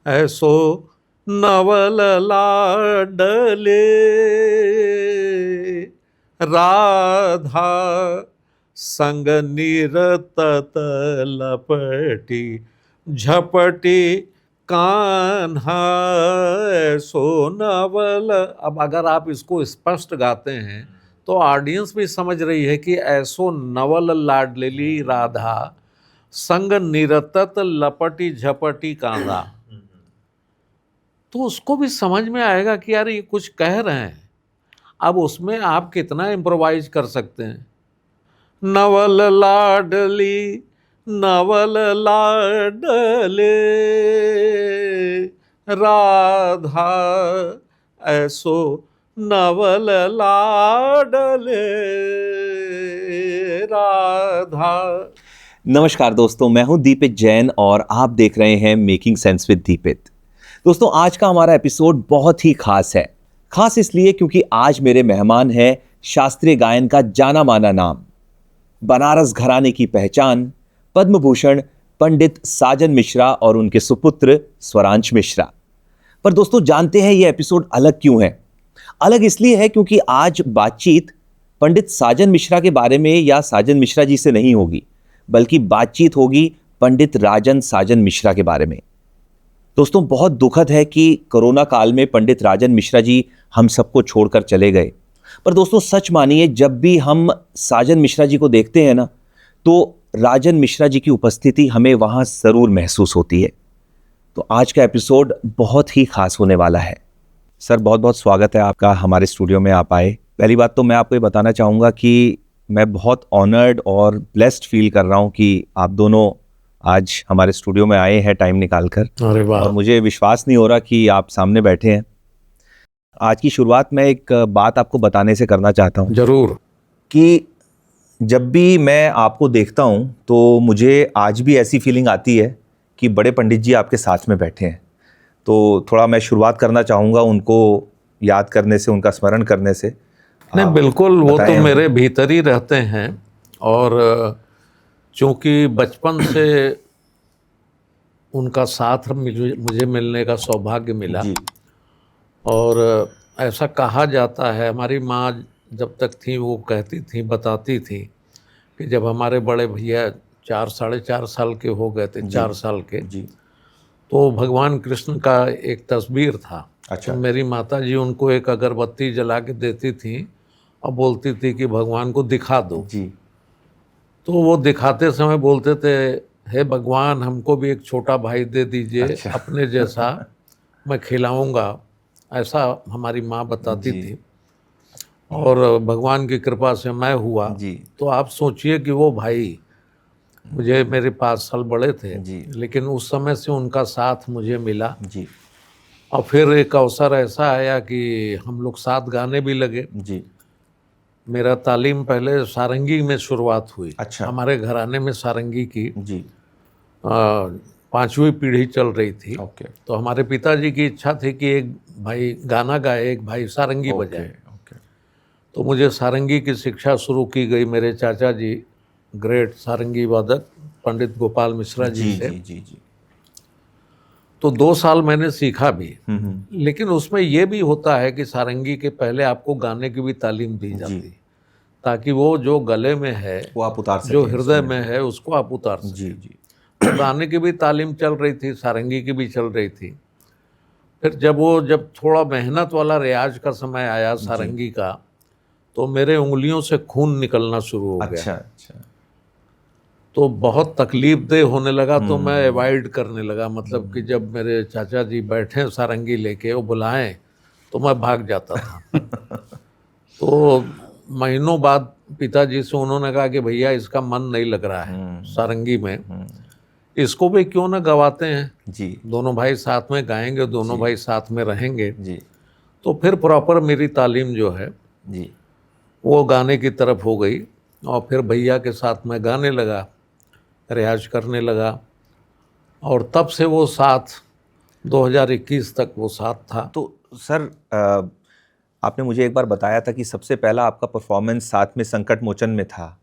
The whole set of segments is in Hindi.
ऐसो नवल लाडले राधा संग निरतत लपटी झपटी कान्हा ऐसो नवल। अब अगर आप इसको स्पष्ट गाते हैं तो ऑडियंस भी समझ रही है कि ऐसो नवल लाडली राधा संग निरतत लपटी झपटी कांधा, तो उसको भी समझ में आएगा कि यार ये कुछ कह रहे हैं। अब उसमें आप कितना इम्प्रोवाइज कर सकते हैं। नवल लाडली नवल लाडले राधा ऐसो नवल लाडले राधा। नमस्कार दोस्तों, मैं हूं दीपित जैन और आप देख रहे हैं मेकिंग सेंस विद दीपित। दोस्तों, आज का हमारा एपिसोड बहुत ही खास है। खास इसलिए क्योंकि आज मेरे मेहमान हैं शास्त्रीय गायन का जाना माना नाम, बनारस घराने की पहचान, पद्म भूषण पंडित साजन मिश्रा और उनके सुपुत्र स्वरांश मिश्रा। पर दोस्तों, जानते हैं ये एपिसोड अलग क्यों है? अलग इसलिए है क्योंकि आज बातचीत पंडित साजन मिश्रा के बारे में या साजन मिश्रा जी से नहीं होगी, बल्कि बातचीत होगी पंडित राजन साजन मिश्रा के बारे में। दोस्तों, बहुत दुखद है कि कोरोना काल में पंडित राजन मिश्रा जी हम सबको छोड़कर चले गए। पर दोस्तों, सच मानिए, जब भी हम साजन मिश्रा जी को देखते हैं ना, तो राजन मिश्रा जी की उपस्थिति हमें वहाँ ज़रूर महसूस होती है। तो आज का एपिसोड बहुत ही खास होने वाला है। सर, बहुत बहुत स्वागत है आपका, हमारे स्टूडियो में आप आए। पहली बात तो मैं आपको ये बताना चाहूँगा कि मैं बहुत ऑनर्ड और ब्लेस्ड फील कर रहा हूँ कि आप दोनों आज हमारे स्टूडियो में आए हैं टाइम निकालकर। अरे वाह। और मुझे विश्वास नहीं हो रहा कि आप सामने बैठे हैं। आज की शुरुआत मैं एक बात आपको बताने से करना चाहता हूँ। जरूर। कि जब भी मैं आपको देखता हूँ तो मुझे आज भी ऐसी फीलिंग आती है कि बड़े पंडित जी आपके साथ में बैठे हैं। तो थोड़ा मैं शुरुआत करना चाहूँगा उनको याद करने से, उनका स्मरण करने से। नहीं, बिल्कुल, वो तो मेरे भीतर ही रहते हैं। और चूँकि बचपन से उनका साथ मुझे मिलने का सौभाग्य मिला जी। और ऐसा कहा जाता है, हमारी माँ जब तक थी वो कहती थी, बताती थी कि जब हमारे बड़े भैया 4-4.5 साल के हो गए थे, 4 साल के, जी। तो भगवान कृष्ण का एक तस्वीर था। अच्छा। तो मेरी माता जी उनको एक अगरबत्ती जला के देती थी और बोलती थी कि भगवान को दिखा दो। जी। तो वो दिखाते समय बोलते थे, हे भगवान, हमको भी एक छोटा भाई दे दीजिए। अच्छा। अपने जैसा मैं खिलाऊंगा, ऐसा हमारी माँ बताती थी। और भगवान की कृपा से मैं हुआ। जी। तो आप सोचिए कि वो भाई मुझे मेरे 5 साल बड़े थे, लेकिन उस समय से उनका साथ मुझे मिला। जी। और फिर एक अवसर ऐसा आया कि हम लोग साथ गाने भी लगे। जी। मेरा तालीम पहले सारंगी में शुरुआत हुई। अच्छा। हमारे घराने में सारंगी की जी। 5वीं पीढ़ी चल रही थी। ओके। तो हमारे पिताजी की इच्छा थी कि एक भाई गाना गाए, एक भाई सारंगी बजाए। ओके। तो मुझे सारंगी की शिक्षा शुरू की गई मेरे चाचा जी, ग्रेट सारंगी वादक पंडित गोपाल मिश्रा जी से। जी। तो 2 साल मैंने सीखा भी। लेकिन उसमें यह भी होता है कि सारंगी के पहले आपको गाने की भी तालीम दी जाती, ताकि वो जो गले में है, वो आप उतार सकें, जो हृदय में है, उसको आप उतार सकें। जी। तो गाने की भी तालीम चल रही थी, सारंगी की भी चल रही थी। फिर जब थोड़ा मेहनत वाला रियाज का समय आया सारंगी का, तो मेरे उंगलियों से खून निकलना शुरू हो गया। अच्छा। तो बहुत तकलीफ देह होने लगा। तो मैं अवॉइड करने लगा, मतलब कि जब मेरे चाचा जी बैठे सारंगी लेके, वो बुलाएं, तो मैं भाग जाता था। तो महीनों बाद पिताजी से उन्होंने कहा कि भैया, इसका मन नहीं लग रहा है सारंगी में, इसको भी क्यों ना गवाते हैं। जी। दोनों भाई साथ में गाएंगे, दोनों भाई साथ में रहेंगे। जी। तो फिर प्रॉपर मेरी तालीम जो है जी, वो गाने की तरफ हो गई। और फिर भैया के साथ मैं गाने लगा, रियाज करने लगा। और तब से वो साथ 2021 तक वो साथ था। तो सर, आपने मुझे एक बार बताया था कि सबसे पहला आपका परफॉर्मेंस साथ में संकट मोचन में था।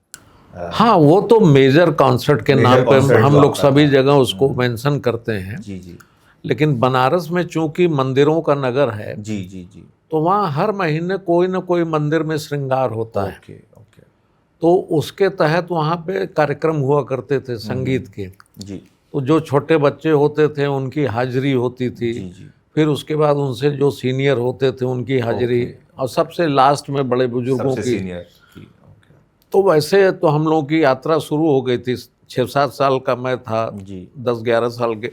हाँ, वो तो मेजर कॉन्सर्ट के नाम पे हम लोग सभी जगह उसको मेंशन करते हैं। जी। लेकिन बनारस में चूंकि मंदिरों का नगर है, जी जी जी। तो वहाँ हर महीने कोई ना कोई मंदिर में श्रृंगार होता है। Okay okay. तो उसके तहत वहाँ पे कार्यक्रम हुआ करते थे संगीत के। जी तो जो छोटे बच्चे होते थे उनकी हाजिरी होती थी। जी जी। फिर उसके बाद उनसे जो सीनियर होते थे उनकी हाजिरी, ओके। और सबसे लास्ट में बड़े बुजुर्गों सबसे की। सीनियर की। ओके। तो वैसे तो हम लोगों की यात्रा शुरू हो गई थी। 6-7 साल का मैं था, जी 10-11 साल के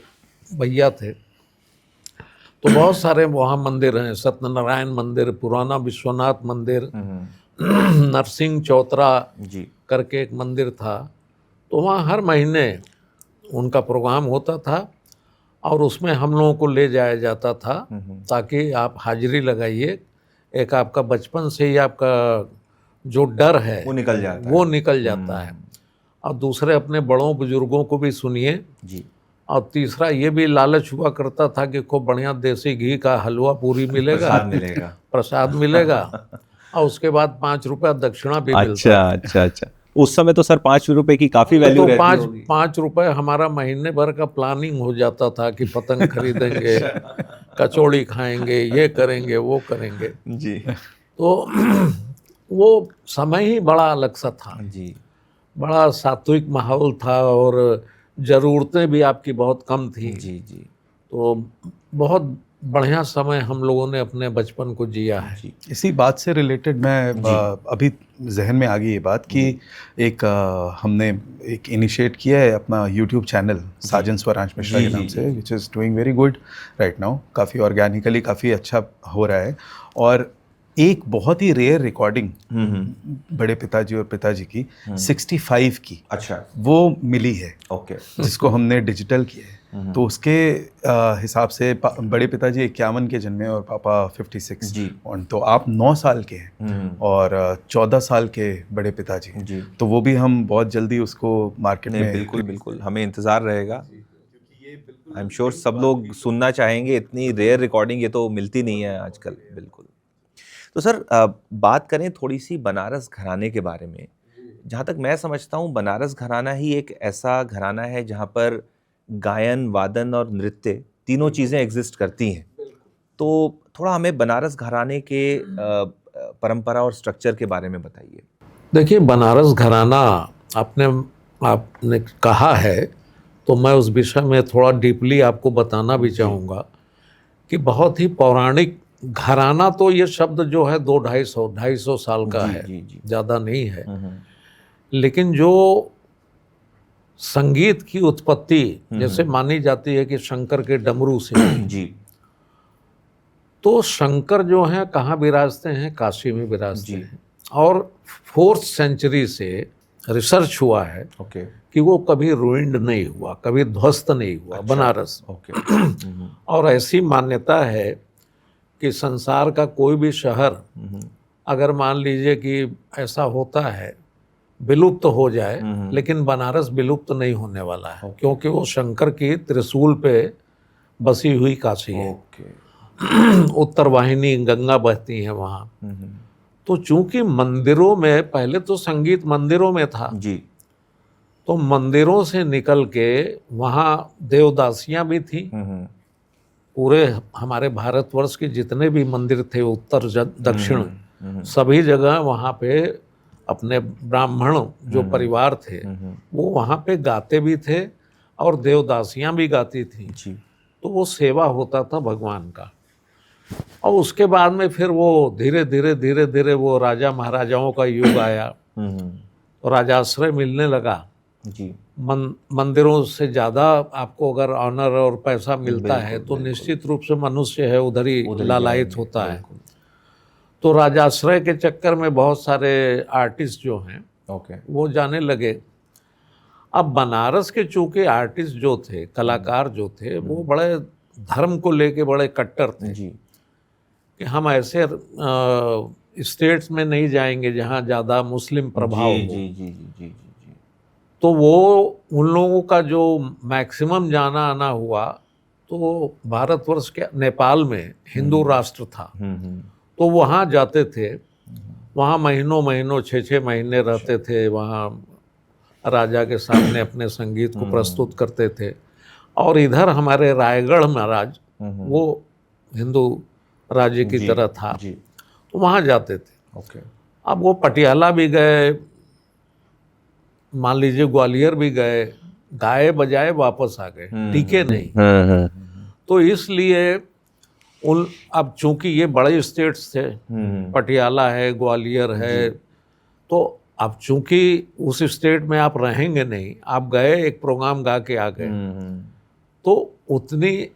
भैया थे। तो बहुत सारे वहाँ मंदिर हैं, सत्यनारायण मंदिर, पुराना विश्वनाथ मंदिर, नरसिंह चौतरा जी करके एक मंदिर था। तो वहाँ हर महीने उनका प्रोग्राम होता था और उसमें हम लोगों को ले जाया जाता था ताकि आप हाजिरी लगाइए। एक आपका बचपन से ही आपका जो डर है वो निकल जाता वो है। निकल जाता है, और दूसरे अपने बड़ों बुजुर्गों को भी सुनिए। जी। और तीसरा ये भी लालच हुआ करता था कि खूब बढ़िया देसी घी का हलवा पूरी मिलेगा, प्रसाद मिलेगा। प्रसाद मिलेगा, और उसके बाद 5 रुपया दक्षिणा भी मिलता अच्छा था। अच्छा अच्छा। उस समय तो सर 5 रुपए की काफी वैल्यू तो रहती पाँच होगी। 5 रुपए हमारा महीने भर का प्लानिंग हो जाता था कि पतंग खरीदेंगे, कचौड़ी खाएंगे, ये करेंगे, वो करेंगे। जी तो वो समय ही बड़ा अलग सा था, जी बड़ा सात्विक माहौल था, और ज़रूरतें भी आपकी बहुत कम थी। जी जी तो बहुत बढ़िया समय हम लोगों ने अपने बचपन को जिया है। जी। इसी बात से रिलेटेड मैं जी। अभी जहन में आ गई ये बात कि एक हमने एक इनिशिएट किया है अपना यूट्यूब चैनल साजन स्वरांश मिश्रा जी, के नाम जी, से, जी। Which is doing very good right now. काफ़ी ऑर्गेनिकली काफ़ी अच्छा हो रहा है। और एक बहुत ही रेयर रिकॉर्डिंग बड़े पिताजी और पिताजी की 65 की अच्छा। वो मिली है, ओके। जिसको हमने डिजिटल किया है। तो उसके हिसाब से बड़े पिताजी 51 के जन्मे और पापा 56। जी। और तो आप 9 साल के हैं और 14 साल के बड़े पिताजी हैं। जी। तो वो भी हम बहुत जल्दी उसको मार्केट नहीं में बिल्कुल बिल्कुल, हमें इंतज़ार रहेगा। आई एम श्योर सब लोग सुनना चाहेंगे। इतनी रेयर रिकॉर्डिंग ये तो मिलती नहीं है आजकल। बिल्कुल। तो सर बात करें थोड़ी सी बनारस घराने के बारे में। जहाँ तक मैं समझता हूँ बनारस घराना ही एक ऐसा घराना है जहाँ पर गायन, वादन और नृत्य तीनों चीज़ें एग्जिस्ट करती हैं। तो थोड़ा हमें बनारस घराने के परंपरा और स्ट्रक्चर के बारे में बताइए। देखिए, बनारस घराना आपने कहा है, तो मैं उस विषय में थोड़ा डीपली आपको बताना भी चाहूँगा कि बहुत ही पौराणिक घराना। तो ये शब्द जो है 2-250 साल का जी, है, जी, जी। ज़्यादा नहीं है। लेकिन जो संगीत की उत्पत्ति जैसे मानी जाती है कि शंकर के डमरू से, जी तो शंकर जो हैं कहाँ विराजते हैं? काशी में विराजते जी। हैं। और 4th सेंचुरी से रिसर्च हुआ है ओके कि वो कभी रुइंड नहीं हुआ, कभी ध्वस्त नहीं हुआ। अच्छा। बनारस ओके और ऐसी मान्यता है कि संसार का कोई भी शहर अगर मान लीजिए कि ऐसा होता है विलुप्त हो जाए, लेकिन बनारस विलुप्त नहीं होने वाला है, क्योंकि वो शंकर की त्रिशूल पे बसी हुई काशी है। ओके। उत्तर वाहिनी गंगा बहती है वहाँ। तो चूंकि मंदिरों में पहले तो संगीत मंदिरों में था, जी तो मंदिरों से निकल के वहाँ देवदासियां भी थी। पूरे हमारे भारतवर्ष के जितने भी मंदिर थे उत्तर दक्षिण सभी जगह वहाँ पे अपने ब्राह्मण जो परिवार थे वो वहाँ पे गाते भी थे और देवदासियां भी गाती थी। जी तो वो सेवा होता था भगवान का। और उसके बाद में फिर वो धीरे धीरे वो राजा महाराजाओं का युग आया, तो राजाश्रय मिलने लगा। जी मंदिरों से ज़्यादा आपको अगर ऑनर और पैसा मिलता है तो निश्चित रूप से मनुष्य है उधर ही लालायित होता है। तो राजाश्रय के चक्कर में बहुत सारे आर्टिस्ट जो हैं ओके वो जाने लगे। अब बनारस के चूंकि आर्टिस्ट जो थे, कलाकार जो थे, वो बड़े धर्म को लेके बड़े कट्टर थे जी कि हम ऐसे स्टेट्स में नहीं जाएंगे जहाँ ज़्यादा मुस्लिम प्रभाव हो। जी जी जी जी जी जी। तो वो उन लोगों का जो मैक्सिमम जाना आना हुआ, तो भारतवर्ष के नेपाल में हिंदू राष्ट्र था, तो वहाँ जाते थे। वहाँ महीनों महीनों 6-6 महीने रहते थे, वहाँ राजा के सामने अपने संगीत को प्रस्तुत करते थे। और इधर हमारे रायगढ़ महाराज वो हिंदू राज्य की तरह था, तो वहाँ जाते थे। ओके। अब वो पटियाला भी गए, मान लीजिए ग्वालियर भी गए, गाए बजाए वापस आ गए, टिके नहीं। तो इसलिए उन, अब चूंकि ये बड़े स्टेट्स थे, पटियाला है, ग्वालियर है, तो अब चूंकि उस स्टेट में आप रहेंगे नहीं, आप गए एक प्रोग्राम गा के आ गए, तो उतनी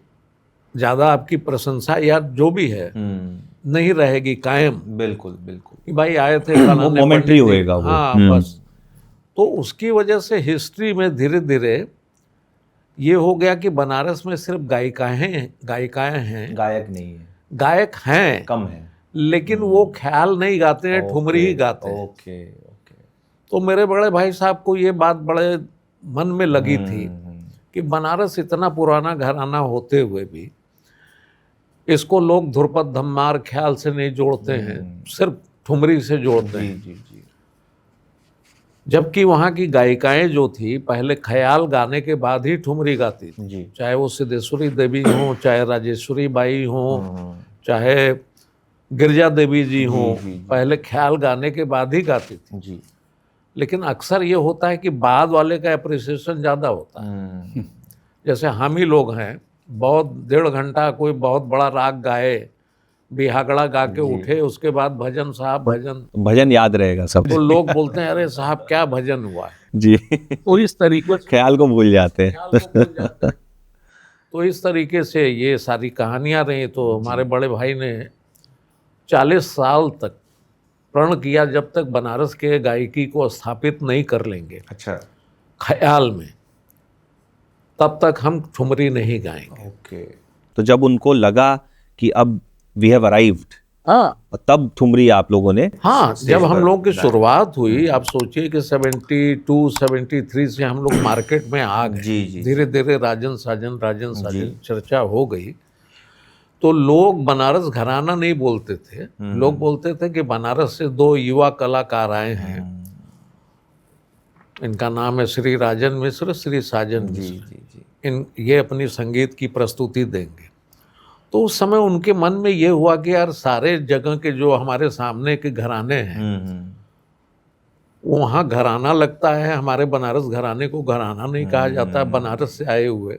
ज़्यादा आपकी प्रशंसा या जो भी है नहीं रहेगी कायम। बिल्कुल बिल्कुल। कि भाई आए थे फलाने मोमेंटरी पंडित जी, होएगा वो। हाँ बस। तो उसकी वजह से हिस्ट्री में धीरे धीरे ये हो गया कि बनारस में सिर्फ गायिकाएं हैं, गायक नहीं है, गायक हैं कम है। लेकिन वो ख्याल नहीं गाते हैं, ठुमरी ही गाते हैं। Okay okay. तो मेरे बड़े भाई साहब को ये बात बड़े मन में लगी थी कि बनारस इतना पुराना घराना होते हुए भी इसको लोग ध्रुपद धम्मार ख्याल से नहीं जोड़ते हैं, सिर्फ ठुमरी से जोड़ते हैं। जी जी। जबकि वहाँ की गायिकाएं जो थी पहले ख्याल गाने के बाद ही ठुमरी गाती थी जी। चाहे वो सिद्धेश्वरी देवी हो, चाहे राजेश्वरी बाई हो, चाहे गिरजा देवी जी हो, पहले ख्याल गाने के बाद ही गाती थी जी। लेकिन अक्सर ये होता है कि बाद वाले का अप्रिसिएशन ज़्यादा होता है। जैसे हम ही लोग हैं, बहुत 1.5 घंटा कोई बहुत बड़ा राग गाए, बिहागड़ा गा के उठे, उसके बाद भजन साहब भजन याद रहेगा सब। तो लोग बोलते हैं अरे साहब क्या भजन हुआ है जी। तो इस तरीके से ख्याल को भूल जाते हैं। तो इस तरीके से ये सारी कहानियां रही। तो हमारे बड़े भाई ने 40 साल तक प्रण किया जब तक बनारस के गायकी को स्थापित नहीं कर लेंगे अच्छा। ख्याल में, तब तक हम ठुमरी नहीं गाएंगे। ओके। तो जब उनको लगा कि अब वी हैव अराइव्ड, हाँ तब ठुमरी आप लोगों ने, हाँ, जब हम लोगों की शुरुआत हुई, आप सोचिए कि 72 73 से हम लोग मार्केट में आ गए। जी। धीरे धीरे राजन साजन चर्चा हो गई। तो लोग बनारस घराना नहीं बोलते थे, लोग बोलते थे कि बनारस से 2 युवा कलाकार आए हैं, इनका नाम है श्री राजन मिश्र, श्री साजन मिश्र, ये अपनी संगीत की प्रस्तुति देंगे। तो उस समय उनके मन में ये हुआ कि यार सारे जगह के जो हमारे सामने के घराने हैं वहाँ घराना लगता है, हमारे बनारस घराने को घराना नहीं कहा जाता, बनारस से आए हुए।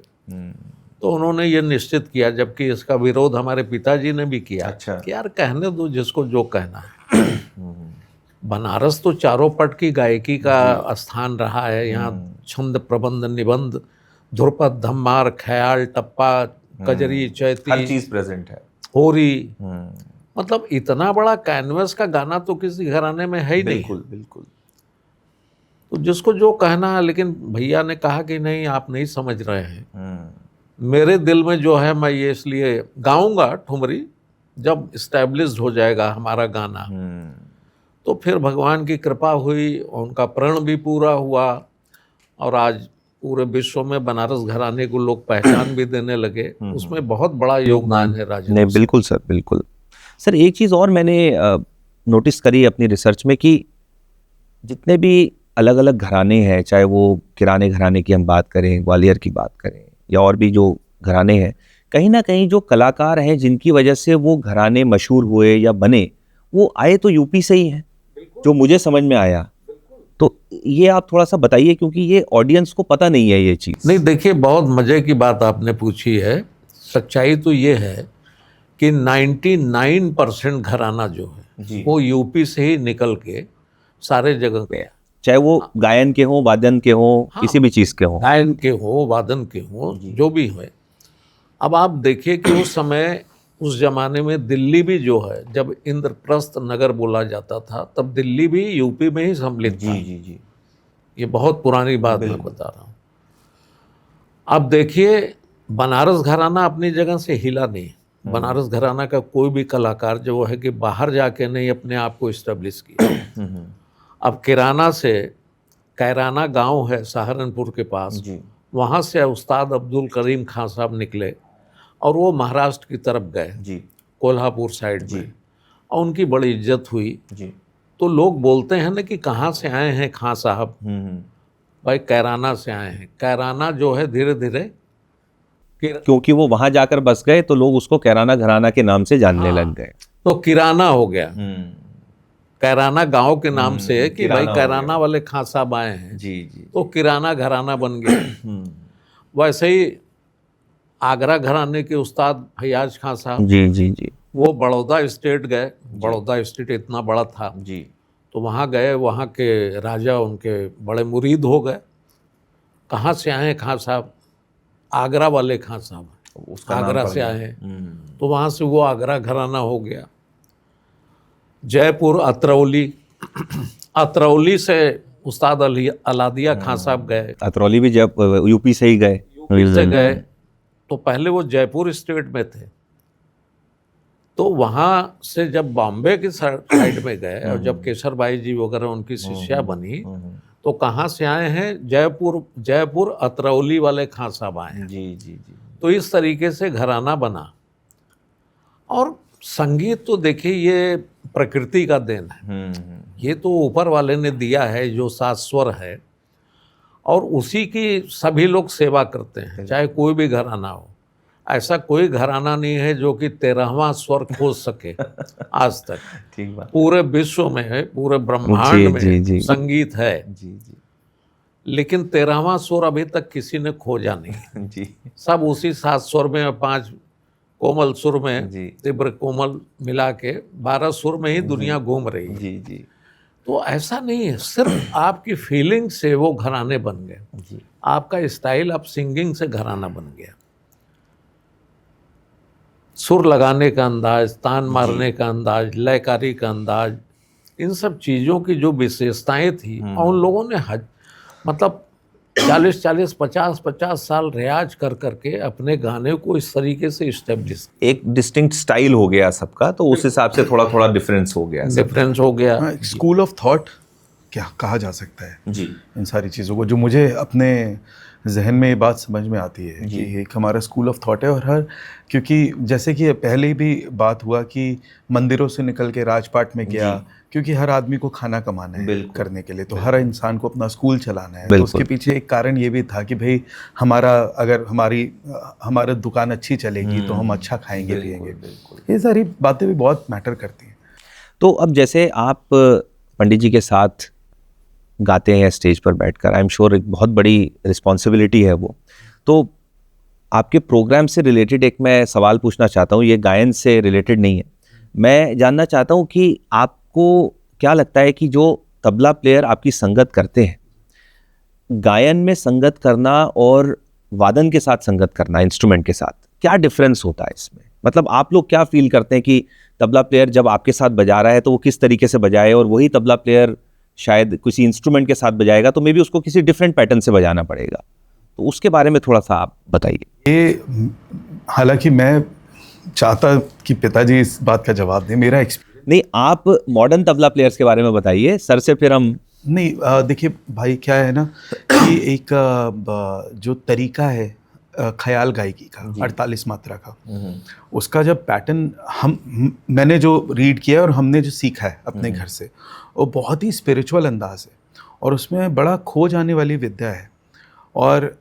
तो उन्होंने ये निश्चित किया, जबकि इसका विरोध हमारे पिताजी ने भी किया। अच्छा। कि यार कहने दो जिसको जो कहना है। बनारस तो चारों पट की गायकी का स्थान रहा है। यहाँ छंद, प्रबंध, निबंध, ध्रुपद, धम्मार, ख्याल, टप्पा, कजरी, चैती, हर चीज प्रेजेंट है, होरी, मतलब इतना बड़ा कैनवस का गाना तो किसी घराने में है ही नहीं। बिल्कुल बिल्कुल। तो जिसको जो कहना है, लेकिन भैया ने कहा कि नहीं आप नहीं समझ रहे हैं, मेरे दिल में जो है मैं ये इसलिए गाऊंगा ठुमरी, जब इस्टेब्लिश्ड हो जाएगा हमारा गाना। तो फिर भगवान की कृपा हुई, उनका प्रण भी पूरा हुआ और आज पूरे विश्व में बनारस घराने को लोग पहचान भी देने लगे। उसमें बहुत बड़ा योगदान है राजेंद्र। नहीं बिल्कुल सर, बिल्कुल सर। एक चीज़ और मैंने नोटिस करी अपनी रिसर्च में कि जितने भी अलग अलग घराने हैं, चाहे वो किराने घराने की हम बात करें, ग्वालियर की बात करें, या और भी जो घराने हैं, कहीं ना कहीं जो कलाकार हैं जिनकी वजह से वो घराने मशहूर हुए या बने, वो आए तो यूपी से ही हैं, जो मुझे समझ में आया। तो ये आप थोड़ा सा बताइए, क्योंकि ये ऑडियंस को पता नहीं है ये चीज़। नहीं देखिए, बहुत मज़े की बात आपने पूछी है। सच्चाई तो ये है कि 99% घराना जो है वो यूपी से ही निकल के सारे जगह गया, चाहे वो गायन के हों, वादन के हों, किसी भी चीज़ के हों, गायन के हो, वादन के हो, जो भी हो। अब आप देखिए कि उस समय, उस जमाने में दिल्ली भी जो है, जब इंद्रप्रस्थ नगर बोला जाता था, तब दिल्ली भी यूपी में ही सम्मिलित था। जी। ये बहुत पुरानी बात मैं बता रहा हूँ। अब देखिए, बनारस घराना अपनी जगह से हिला नहीं। बनारस घराना का कोई भी कलाकार जो है कि बाहर जाके नहीं अपने आप को इस्टेब्लिश किया। अब किराना से, कैराना गांव है सहारनपुर के पास, वहाँ से उस्ताद अब्दुल करीम खान साहब निकले और वो महाराष्ट्र की तरफ गए, कोल्हापुर साइड में, और उनकी बड़ी इज्जत हुई। तो लोग बोलते हैं ना कि कहाँ से आए हैं खान साहब, भाई कैराना से आए हैं। कैराना जो है धीरे धीरे क्योंकि वो वहां जाकर बस गए तो लोग उसको कैराना घराना के नाम से जानने लग गए। तो किराना हो गया, कैराना गांव के नाम से कि किराना भाई हो कैराना वाले खां साहब आए हैं, जी जी। तो किराना घराना बन गया। वैसे ही आगरा घराने के उस्ताद फैयाज खां साहब, जी जी जी वो बड़ौदा स्टेट गए। बड़ौदा स्टेट इतना बड़ा था, जी। तो वहाँ गए, वहाँ के राजा उनके बड़े मुरीद हो गए। कहाँ से आए खां साहब? आगरा वाले खां साहब, उसका नाम आगरा पड़ से गया। आए हैं। तो वहाँ से वो आगरा घराना हो गया। जयपुर अतरौली, अतरौली से उस्ताद अलादिया खां साहब गए, अतरौली भी जब यूपी से ही गए। यूपी से गए। तो पहले वो जयपुर स्टेट में थे, तो वहाँ से जब बॉम्बे की साइड में गए और जब केसरबाई जी वगैरह उनकी शिष्या बनी, तो कहाँ से आए हैं? जयपुर अतरौली वाले खां साहब आए हैं। जी जी जी। तो इस तरीके से घराना बना। और संगीत तो देखिए ये प्रकृति का देन है, ये तो ऊपर वाले ने दिया है, जो 7 स्वर है, और उसी की सभी लोग सेवा करते हैं, चाहे कोई भी घराना हो। ऐसा कोई घराना नहीं है जो कि 13वां स्वर खोज सके आज तक। ठीक बात। पूरे विश्व में, पूरे ब्रह्मांड में जी, जी। संगीत है, जी जी लेकिन 13वां स्वर अभी तक किसी ने खोजा नहीं। जी सब उसी 7 स्वर में, 5 कोमल सुर में, जी। तीव्र कोमल मिला के 12 सुर में ही दुनिया घूम रही है। जी जी तो ऐसा नहीं है, सिर्फ आपकी फीलिंग से वो घराने बन गए। जी। आपका स्टाइल ऑफ सिंगिंग से घराना बन गया। सुर लगाने का अंदाज, तान मारने का अंदाज, लयकारी का अंदाज, इन सब चीज़ों की जो विशेषताएं थी, और उन लोगों ने मतलब 40-40, 50-50 साल रियाज कर करके अपने गाने को इस तरीके से इस्टेब्लिश, एक डिस्टिंक्ट स्टाइल हो गया सबका, तो उस हिसाब से थोड़ा थोड़ा डिफरेंस हो गया। डिफरेंस हो गया। स्कूल ऑफ थॉट क्या कहा जा सकता है जी। इन सारी चीज़ों को, जो मुझे अपने जहन में ये बात समझ में आती है कि एक हमारा स्कूल ऑफ थॉट है। और हर, क्योंकि जैसे कि पहले भी बात हुआ कि मंदिरों से निकल के राजपाट में गया, क्योंकि हर आदमी को खाना कमाना है करने के लिए, तो हर इंसान को अपना स्कूल चलाना है। तो उसके पीछे एक कारण ये भी था कि भाई अगर हमारा दुकान अच्छी चलेगी तो हम अच्छा खाएंगे पिएंगे। ये सारी बातें भी बहुत मैटर करती हैं। तो अब जैसे आप पंडित जी के साथ गाते हैं स्टेज पर बैठकर, आई एम श्योर एक बहुत बड़ी रिस्पॉन्सिबिलिटी है वो। तो आपके प्रोग्राम से रिलेटेड एक मैं सवाल पूछना चाहता हूँ, ये गायन से रिलेटेड नहीं है। मैं जानना चाहता हूँ कि आपको क्या लगता है कि जो तबला प्लेयर आपकी संगत करते हैं, गायन में संगत करना और वादन के साथ संगत करना, इंस्ट्रूमेंट के साथ, क्या डिफरेंस होता है इसमें? मतलब आप लोग क्या फील करते हैं कि तबला प्लेयर जब आपके साथ बजा रहा है तो वो किस तरीके से बजाए, और वही तबला प्लेयर शायद किसी इंस्ट्रूमेंट के साथ बजाएगा तो मे बी उसको किसी डिफरेंट पैटर्न से बजाना पड़ेगा। तो उसके बारे में थोड़ा सा आप बताइए। ये, हालांकि मैं चाहता कि पिताजी इस बात का जवाब दें, मेरा नहीं, आप मॉडर्न तबला प्लेयर्स के बारे में बताइए सर से, फिर हम। नहीं, देखिए भाई, क्या है ना कि एक जो तरीका है ख्याल गायकी का 48 मात्रा का, उसका जब पैटर्न मैंने जो रीड किया और हमने जो सीखा है अपने घर से, वो बहुत ही स्पिरिचुअल अंदाज है और उसमें बड़ा खो जाने वाली विद्या है। और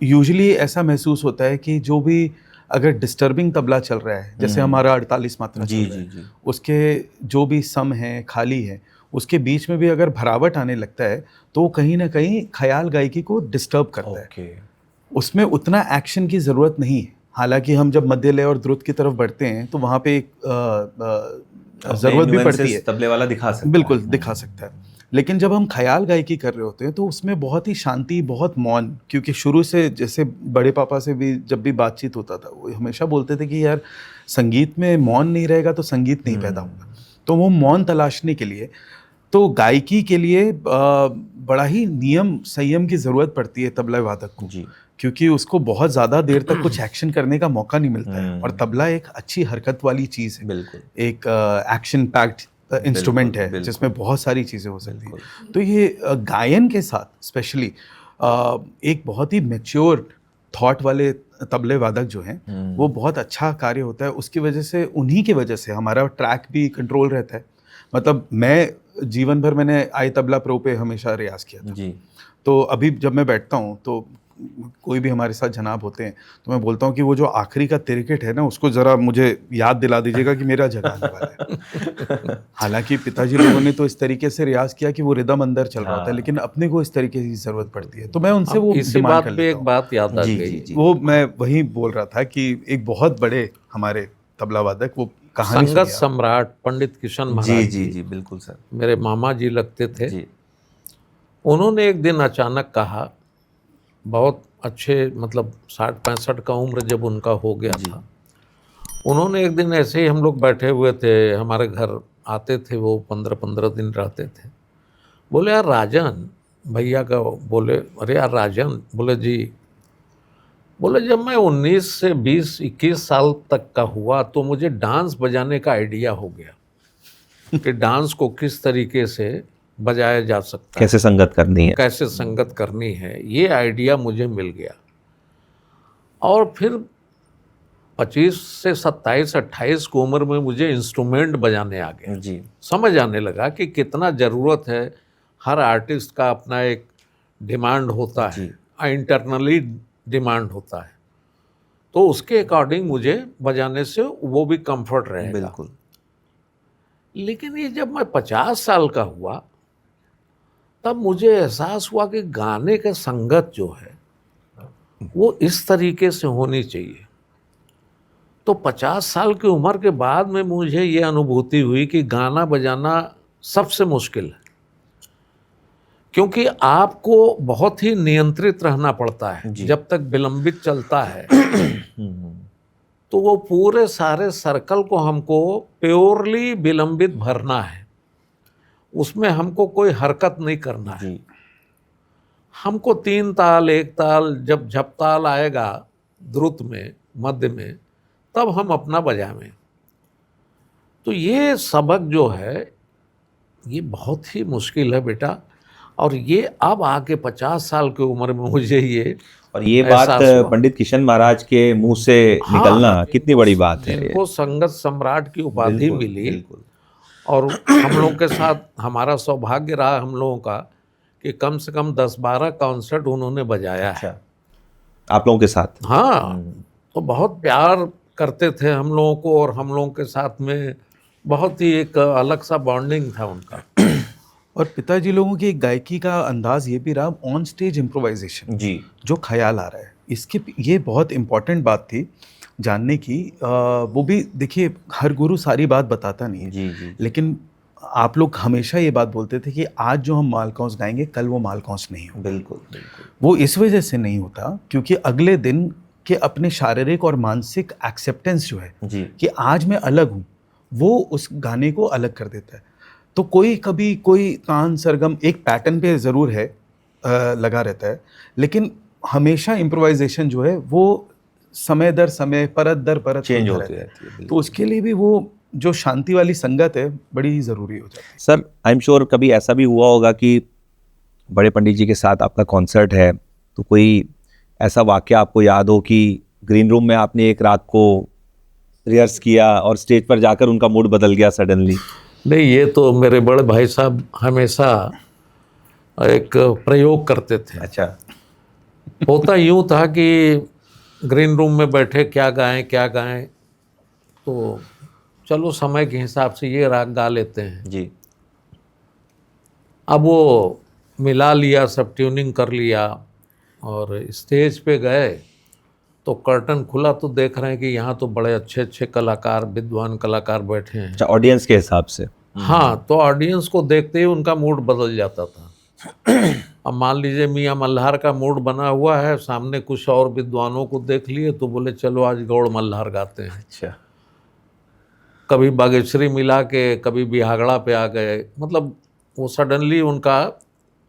यूजुअली ऐसा महसूस होता है कि जो भी अगर डिस्टर्बिंग तबला चल रहा है, जैसे हमारा 48 मात्रा चल रहा है, उसके जो भी सम है, खाली है, उसके बीच में भी अगर भरावट आने लगता है तो वो कहीं ना कहीं ख्याल गायकी को डिस्टर्ब करता है। उसमें उतना एक्शन की ज़रूरत नहीं है। हालांकि हम जब मध्य लय और द्रुत की तरफ बढ़ते हैं तो वहाँ पे एक ज़रूरत भी पड़ती है, तबले वाला दिखा सकता है, बिल्कुल दिखा सकता है। लेकिन जब हम ख्याल गायकी कर रहे होते हैं तो उसमें बहुत ही शांति, बहुत मौन, क्योंकि शुरू से जैसे बड़े पापा से भी जब भी बातचीत होता था, वो हमेशा बोलते थे कि यार संगीत में मौन नहीं रहेगा तो संगीत नहीं पैदा होगा। तो वो मौन तलाशने के लिए, तो गायकी के लिए बड़ा ही नियम संयम की ज़रूरत पड़ती है तबला वादक को, क्योंकि उसको बहुत ज़्यादा देर तक कुछ एक्शन करने का मौका नहीं मिलता है। और तबला एक अच्छी हरकत वाली चीज़ है, बिल्कुल एक एक्शन पैक्ड इंस्ट्रूमेंट है जिसमें बहुत सारी चीज़ें हो सकती हैं। तो ये गायन के साथ स्पेशली एक बहुत ही मैच्योर थॉट वाले तबले वादक जो हैं वो बहुत अच्छा कार्य होता है। उसकी वजह से, उन्हीं की वजह से हमारा ट्रैक भी कंट्रोल रहता है। मतलब मैं जीवन भर मैंने आई तबला प्रो पे हमेशा रियाज किया था, तो अभी जब मैं बैठता हूँ तो कोई भी हमारे साथ जनाब होते हैं तो मैं बोलता हूँ कि वो जो आखिरी का तिरकेट है ना, उसको ज़रा मुझे याद दिला दीजिएगा कि मेरा जगह आने वाला है। हालांकि पिताजी लोगों ने तो इस तरीके से रियाज किया कि वो रिदम अंदर चल रहा था, लेकिन अपने को इस तरीके की ज़रूरत पड़ती है, तो मैं उनसे वो इसी डिमांड बात कर पे लेता एक हूँ। बात याद आ जी, गई। जी, जी। वो मैं वही बोल रहा था कि एक बहुत बड़े हमारे तबला वादक, वो कहानी संगत सुनिए आप। सम्राट पंडित किशन जी महाराज जी जी बिल्कुल सर। मेरे मामा जी लगते थे। जी उन्होंने एक दिन अचानक कहा, बहुत अच्छे मतलब 60-65 का उम्र जब उनका हो गया था, उन्होंने एक दिन ऐसे ही, हम लोग बैठे हुए थे, हमारे घर आते थे वो, 15-15 दिन रहते थे। बोले यार राजन, भैया का बोले, अरे यार राजन, बोले जी, बोले जब मैं 19 से 20-21 साल तक का हुआ तो मुझे डांस बजाने का आइडिया हो गया कि डांस को किस तरीके से बजाया जा सकता है, कैसे संगत करनी है। कैसे संगत करनी है, ये आइडिया मुझे मिल गया। और फिर 25 से 27-28 की उम्र में मुझे इंस्ट्रूमेंट बजाने आ गया। जी समझ आने लगा कि कितना ज़रूरत है, हर आर्टिस्ट का अपना एक डिमांड होता है, इंटरनली डिमांड होता है, तो उसके अकॉर्डिंग मुझे बजाने से वो भी कंफर्ट रहेगा। बिल्कुल। लेकिन ये जब मैं 50 साल का हुआ तब मुझे एहसास हुआ कि गाने का संगत जो है वो इस तरीके से होनी चाहिए। तो 50 साल की उम्र के बाद में मुझे ये अनुभूति हुई कि गाना बजाना सबसे मुश्किल है, क्योंकि आपको बहुत ही नियंत्रित रहना पड़ता है। जब तक विलंबित चलता है तो वो पूरे सारे सर्कल को हमको प्योरली विलंबित भरना है, उसमें हमको कोई हरकत नहीं करना है। हमको 3 ताल 1 ताल, जब झपताल आएगा द्रुत में मध्य में, तब हम अपना बजावें। तो ये सबक जो है ये बहुत ही मुश्किल है बेटा, और ये अब आके 50 साल की उम्र में मुझे ये और ये बात एहसास हुआ। पंडित किशन महाराज के मुंह से हाँ, निकलना कितनी बड़ी बात है। जिनको संगत सम्राट की उपाधि बिल्कुल, मिली, बिल्कुल। और हम लोगों के साथ हमारा सौभाग्य रहा हम लोगों का कि कम से कम 10-12 कॉन्सर्ट उन्होंने बजाया है। आप लोगों के साथ। हाँ, तो बहुत प्यार करते थे हम लोगों को, और हम लोगों के साथ में बहुत ही एक अलग सा बॉन्डिंग था उनका। और पिताजी लोगों की एक गायकी का अंदाज ये भी रहा, ऑन स्टेज इम्प्रोवाइजेशन, जी जो ख्याल आ रहा है, इसके ये बहुत इम्पॉर्टेंट बात थी जानने की। वो भी देखिए, हर गुरु सारी बात बताता नहीं है, जी लेकिन आप लोग हमेशा ये बात बोलते थे कि आज जो हम मालकौंस गाएंगे कल वो मालकौंस नहीं हो। बिल्कुल बिल्कुल। वो इस वजह से नहीं होता क्योंकि अगले दिन के अपने शारीरिक और मानसिक एक्सेप्टेंस जो है जी कि आज मैं अलग हूँ, वो उस गाने को अलग कर देता है। तो कोई कभी कोई तान सरगम एक पैटर्न पे ज़रूर है, लगा रहता है, लेकिन हमेशा इम्प्रोवाइजेशन जो है वो समय दर समय, परत दर परत चेंज होता होती रहता रहती है। तो बिल्कुल। उसके लिए भी वो जो शांति वाली संगत है बड़ी ही ज़रूरी हो जाती है। सर आई एम श्योर कभी ऐसा भी हुआ होगा कि बड़े पंडित जी के साथ आपका कॉन्सर्ट है, तो कोई ऐसा वाकया आपको याद हो कि ग्रीन रूम में आपने एक रात को रिहर्स किया और स्टेज पर जाकर उनका मूड बदल गया सडनली। नहीं, ये तो मेरे बड़े भाई साहब हमेशा एक प्रयोग करते थे। अच्छा। होता यूँ था कि ग्रीन रूम में बैठे क्या गाएं, तो चलो समय के हिसाब से ये राग गा लेते हैं। जी अब वो मिला लिया, सब ट्यूनिंग कर लिया, और स्टेज पे गए तो कर्टन खुला तो देख रहे हैं कि यहाँ तो बड़े अच्छे अच्छे कलाकार, विद्वान कलाकार बैठे हैं। अच्छा, ऑडियंस के हिसाब से। हाँ, तो ऑडियंस को देखते ही उनका मूड बदल जाता था। अब मान लीजिए मियाँ मल्हार का मूड बना हुआ है, सामने कुछ और विद्वानों को देख लिए तो बोले चलो आज गौड़ मल्हार गाते हैं। अच्छा। कभी बागेश्वरी मिला के, कभी बिहागड़ा पे आ गए, मतलब वो सडनली उनका,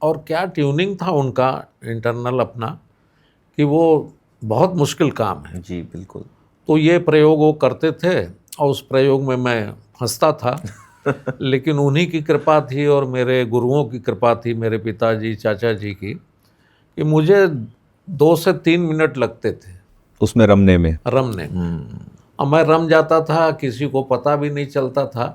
और क्या ट्यूनिंग था उनका इंटरनल अपना, कि वो बहुत मुश्किल काम है। जी बिल्कुल। तो ये प्रयोग वो करते थे और उस प्रयोग में मैं फंसता था। लेकिन उन्हीं की कृपा थी और मेरे गुरुओं की कृपा थी, मेरे पिताजी चाचा जी की, कि मुझे 2 से 3 मिनट लगते थे उसमें रमने में। रमने। और मैं रम जाता था, किसी को पता भी नहीं चलता था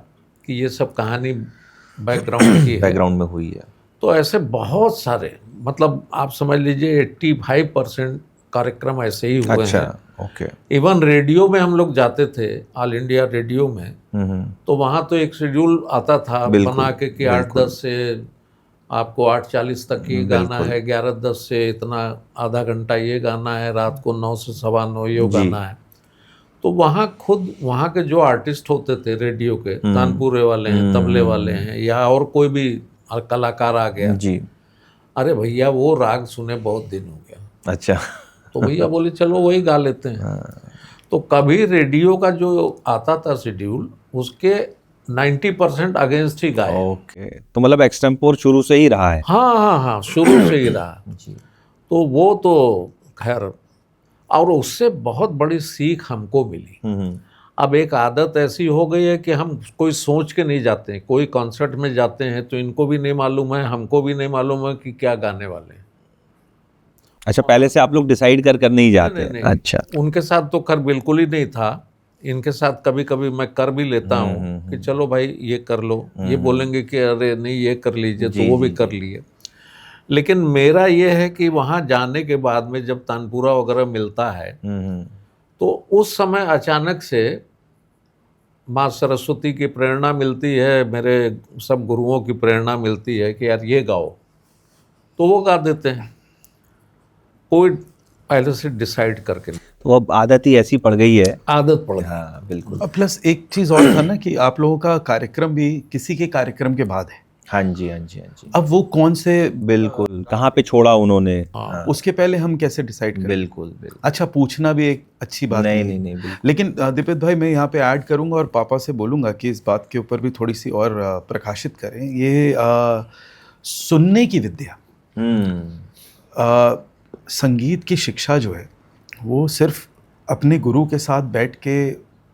कि ये सब कहानी बैकग्राउंड की है। बैकग्राउंड में हुई है। तो ऐसे बहुत सारे मतलब आप समझ लीजिए 85% कार्यक्रम ऐसे ही हुए अच्छा, हैं। ओके। इवन रेडियो में हम लोग जाते थे, ऑल इंडिया रेडियो में, तो वहाँ तो एक शेड्यूल आता था बिल्कुल, बना के कि 8:10 से आपको 8:40 तक ये गाना बिल्कुल। है, 11:10 से इतना आधा घंटा ये गाना है, रात को 9 से 9:15 ये जी। गाना है। तो वहाँ खुद वहाँ के जो आर्टिस्ट होते थे रेडियो के, तानपुरे वाले हैं, तबले वाले हैं, या और कोई भी कलाकार आ गया, जी। अरे भैया वो राग सुने बहुत दिन हो गया, अच्छा। तो भैया बोले चलो वही गा लेते हैं। तो कभी रेडियो का जो आता था शेड्यूल, उसके 90% अगेंस्ट ही गाए। ओके, तो मतलब एक्सटेम्पोर शुरू से ही रहा है। हाँ हाँ हाँ, शुरू से ही रहा। जी। तो वो तो खैर, और उससे बहुत बड़ी सीख हमको मिली। अब एक आदत ऐसी हो गई है कि हम कोई सोच के नहीं जाते हैं, कोई कॉन्सर्ट में जाते हैं तो इनको भी नहीं मालूम है, हमको भी नहीं मालूम है कि क्या गाने वाले हैं। अच्छा, पहले से आप लोग डिसाइड कर नहीं जाते नहीं, हैं। नहीं, अच्छा। उनके साथ तो खैर बिल्कुल ही नहीं था। इनके साथ कभी कभी मैं कर भी लेता हूँ कि चलो भाई ये कर लो, ये बोलेंगे कि अरे नहीं ये कर लीजिए, तो वो भी कर लिए। लेकिन मेरा ये है कि वहाँ जाने के बाद में जब तानपुरा वगैरह मिलता है, तो उस समय अचानक से माँ सरस्वती की प्रेरणा मिलती है, मेरे सब गुरुओं की प्रेरणा मिलती है कि यार ये गाओ, तो वो गा देते हैं, कोई पहले से डिसाइड करके नहीं। तो अब आदत ही ऐसी पड़ गई है। आदत पड़ गई। हाँ, बिल्कुल। प्लस एक चीज और था ना कि आप लोगों का कार्यक्रम भी किसी के कार्यक्रम के बाद है। हाँ जी, हाँ जी, हाँ जी। अब वो कौन से, बिल्कुल, कहाँ पे छोड़ा उन्होंने। उसके पहले हम कैसे डिसाइड करें? बिल्कुल, बिल्कुल। अच्छा, पूछना भी एक अच्छी बात नहीं, है। नहीं, नहीं, बिल्कुल। लेकिन दीपित भाई, मैं यहाँ पे ऐड करूंगा और पापा से बोलूंगा कि इस बात के ऊपर भी थोड़ी सी और प्रकाशित करें। ये सुनने की विद्या, संगीत की शिक्षा जो है, वो सिर्फ अपने गुरु के साथ बैठ के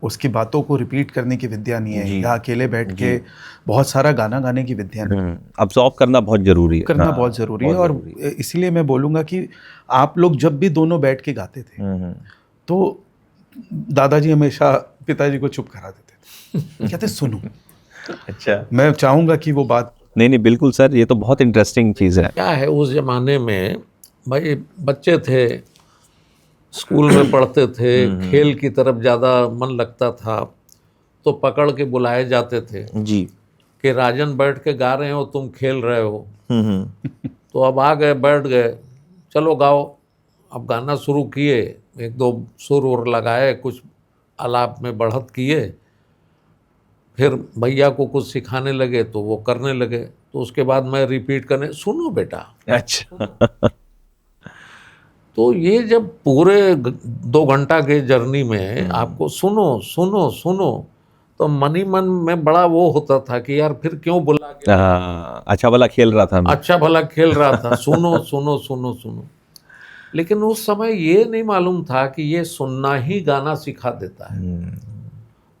उसकी बातों को रिपीट करने की विद्या नहीं है, या अकेले बैठ के बहुत सारा गाना गाने की विद्या नहीं है। अब्सॉर्ब करना बहुत जरूरी है। करना बहुत जरूरी है। और इसलिए मैं बोलूँगा कि आप लोग जब भी दोनों बैठ के गाते थे, तो दादाजी हमेशा पिताजी को चुप करा देते थे, कहते सुनो। अच्छा, मैं चाहूँगा कि वो बात, नहीं, बिल्कुल सर, ये तो बहुत इंटरेस्टिंग चीज़ है। क्या है, उस जमाने में भाई बच्चे थे, स्कूल में पढ़ते थे, खेल की तरफ ज़्यादा मन लगता था, तो पकड़ के बुलाए जाते थे जी। कि राजन बैठ के गा रहे हो, तुम खेल रहे हो। तो अब आ गए, बैठ गए, चलो गाओ। अब गाना शुरू किए, एक दो सुर और लगाए, कुछ आलाप में बढ़त किए, फिर भैया को कुछ सिखाने लगे तो वो करने लगे, तो उसके बाद मैं रिपीट करने, सुनो बेटा। अच्छा। तो ये जब पूरे 2 घंटा के जर्नी में आपको सुनो सुनो सुनो, तो मन ही मन में बड़ा वो होता था कि यार फिर क्यों बुला के, अच्छा भला खेल रहा था मैं। अच्छा भला खेल रहा था, सुनो सुनो सुनो सुनो। लेकिन उस समय ये नहीं मालूम था कि ये सुनना ही गाना सिखा देता है।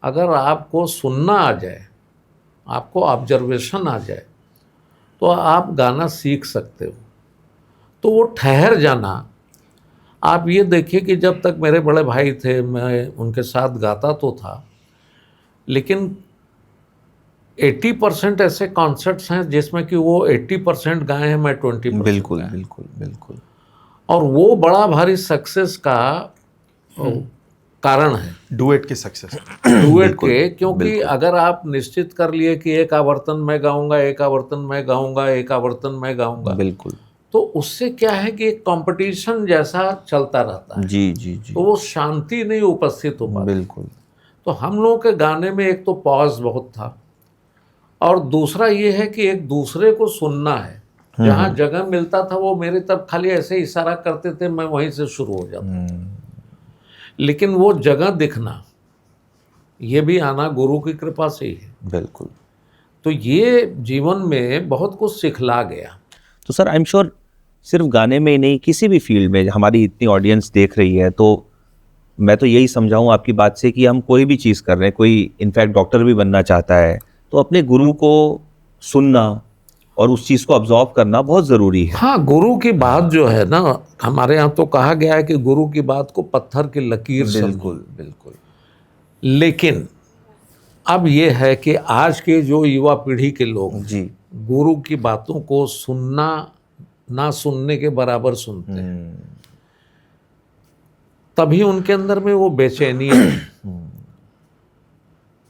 अगर आपको सुनना आ जाए, आपको ऑब्जर्वेशन आ जाए, तो आप गाना सीख सकते हो। तो वो ठहर जाना, आप ये देखिए कि जब तक मेरे बड़े भाई थे, मैं उनके साथ गाता तो था, लेकिन 80% ऐसे कॉन्सर्ट्स हैं जिसमें कि वो 80% गाए हैं, मैं 20%। बिल्कुल, बिल्कुल, बिल्कुल। और वो बड़ा भारी सक्सेस का कारण है, डुएट के सक्सेस, डुएट के। क्योंकि अगर आप निश्चित कर लिए कि एक आवर्तन मैं गाऊंगा, एक आवर्तन मैं गाऊंगा, एक आवर्तन मैं गाऊंगा, बिल्कुल, तो उससे क्या है कि एक कंपटीशन जैसा चलता रहता है। जी जी जी, तो वो शांति नहीं उपस्थित हो पाती। बिल्कुल। तो हम लोगों के गाने में एक तो पॉज बहुत था, और दूसरा ये है कि एक दूसरे को सुनना है। जहाँ जगह मिलता था वो मेरे तरफ खाली ऐसे इशारा करते थे, मैं वहीं से शुरू हो जाता। लेकिन वो जगह दिखना, ये भी आना गुरु की कृपा से ही है। बिल्कुल। तो ये जीवन में बहुत कुछ सिखला गया। तो सर, आई एम श्योर सिर्फ गाने में ही नहीं, किसी भी फील्ड में हमारी इतनी ऑडियंस देख रही है, तो मैं तो यही समझाऊं आपकी बात से कि हम कोई भी चीज़ कर रहे हैं, कोई इनफैक्ट डॉक्टर भी बनना चाहता है, तो अपने गुरु को सुनना और उस चीज़ को ऑब्जॉर्व करना बहुत ज़रूरी है। हाँ, गुरु की बात जो है ना, हमारे यहाँ तो कहा गया है कि गुरु की बात को पत्थर की लकीर समझो। बिल्कुल, बिल्कुल। लेकिन अब ये है कि आज के जो युवा पीढ़ी के लोग जी, गुरु की बातों को सुनना ना सुनने के बराबर सुनते हैं, तभी उनके अंदर में वो बेचैनी है।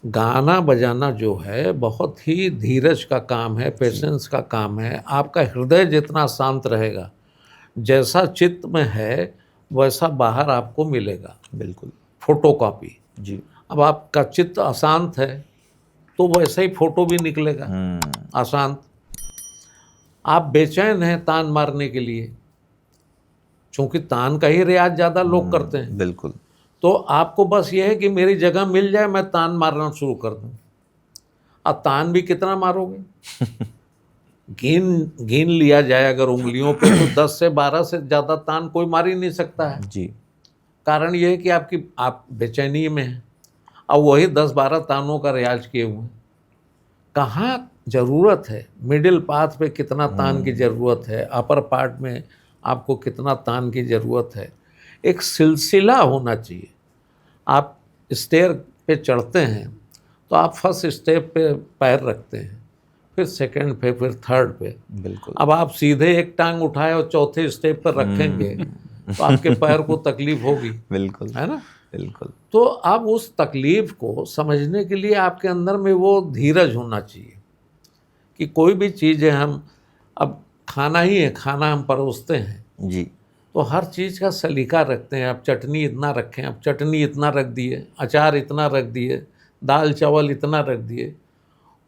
गाना बजाना जो है बहुत ही धीरज का काम है, पेशेंस का काम है। आपका हृदय जितना शांत रहेगा, जैसा चित्त में है वैसा बाहर आपको मिलेगा। बिल्कुल। फोटोकॉपी। जी। अब आपका चित्त अशांत है तो वैसा ही फोटो भी निकलेगा अशांत। आप बेचैन हैं तान मारने के लिए, क्योंकि तान का ही रियाज ज़्यादा लोग करते हैं। बिल्कुल। तो आपको बस ये है कि मेरी जगह मिल जाए, मैं तान मारना शुरू कर दूं। अब तान भी कितना मारोगे? गिन लिया जाए अगर उंगलियों पे तो 10 से 12 से ज़्यादा तान कोई मार ही नहीं सकता है। जी। कारण ये है कि आप बेचैनी में हैं और वही 10-12 तानों का रियाज किए हुए हैं। कहाँ ज़रूरत है? मिडिल पाथ पे कितना तान की ज़रूरत है, अपर पार्ट में आपको कितना तान की ज़रूरत है। एक सिलसिला होना चाहिए। आप स्टेयर पे चढ़ते हैं तो आप फर्स्ट स्टेप पे पैर रखते हैं, फिर सेकंड पे, फिर थर्ड पे। बिल्कुल। अब आप सीधे एक टांग उठाए और चौथे स्टेप पर रखेंगे तो आपके पैर को तकलीफ होगी। बिल्कुल। है ना? बिल्कुल। तो आप उस तकलीफ को समझने के लिए आपके अंदर में वो धीरज होना चाहिए कि कोई भी चीज़ है, हम अब खाना ही है, खाना हम परोसते हैं जी। तो हर चीज़ का सलीका रखते हैं। आप चटनी इतना रखें, आप चटनी इतना रख दिए, अचार इतना रख दिए, दाल चावल इतना रख दिए,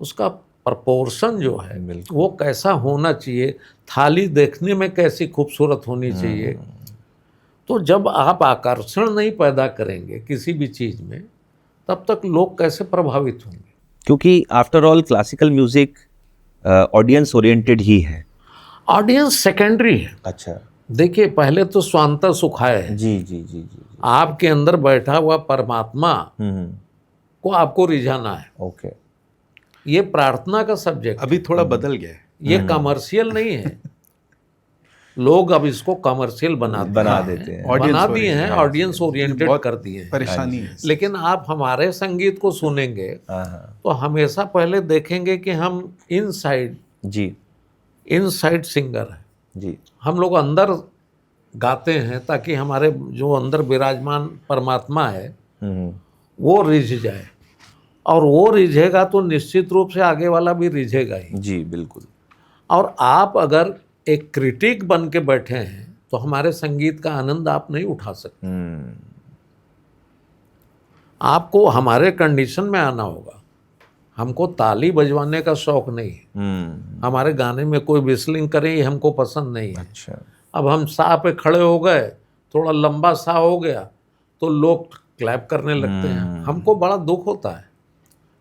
उसका प्रपोर्शन जो है वो कैसा होना चाहिए, थाली देखने में कैसी खूबसूरत होनी चाहिए। तो जब आप आकर्षण नहीं पैदा करेंगे किसी भी चीज़ में, तब तक लोग कैसे प्रभावित होंगे? क्योंकि after all classical music audience oriented ही है। ऑडियंस सेकेंडरी है। अच्छा। देखिए, पहले तो स्वांतः सुखाय है। जी जी जी जी। आपके अंदर बैठा हुआ परमात्मा को आपको रिझाना है। ओके। ये प्रार्थना का सब्जेक्ट अभी थोड़ा बदल गया है। ये कमर्शियल नहीं है। लोग अब इसको कमर्शियल बना देते हैं। बना दिए हैं, ऑडियंस ओरिएंटेड कर दिए हैं। परेशानी है। लेकिन आप हमारे संगीत को सुनेंगे तो हमेशा पहले देखेंगे कि हम इनसाइड सिंगर हैं। जी। हम लोग अंदर गाते हैं ताकि हमारे जो अंदर विराजमान परमात्मा है वो रिझ जाए, और वो रिझेगा तो निश्चित रूप से आगे वाला भी रिझेगा ही। जी बिल्कुल। और आप अगर एक क्रिटिक बन के बैठे हैं तो हमारे संगीत का आनंद आप नहीं उठा सकते। आपको हमारे कंडीशन में आना होगा। हमको ताली बजवाने का शौक नहीं है। हमारे गाने में कोई विस्लिंग करे ये हमको पसंद नहीं है। अच्छा। अब हम सा पे खड़े हो गए, थोड़ा लंबा सा हो गया तो लोग क्लैप करने लगते हैं। हमको बड़ा दुख होता है,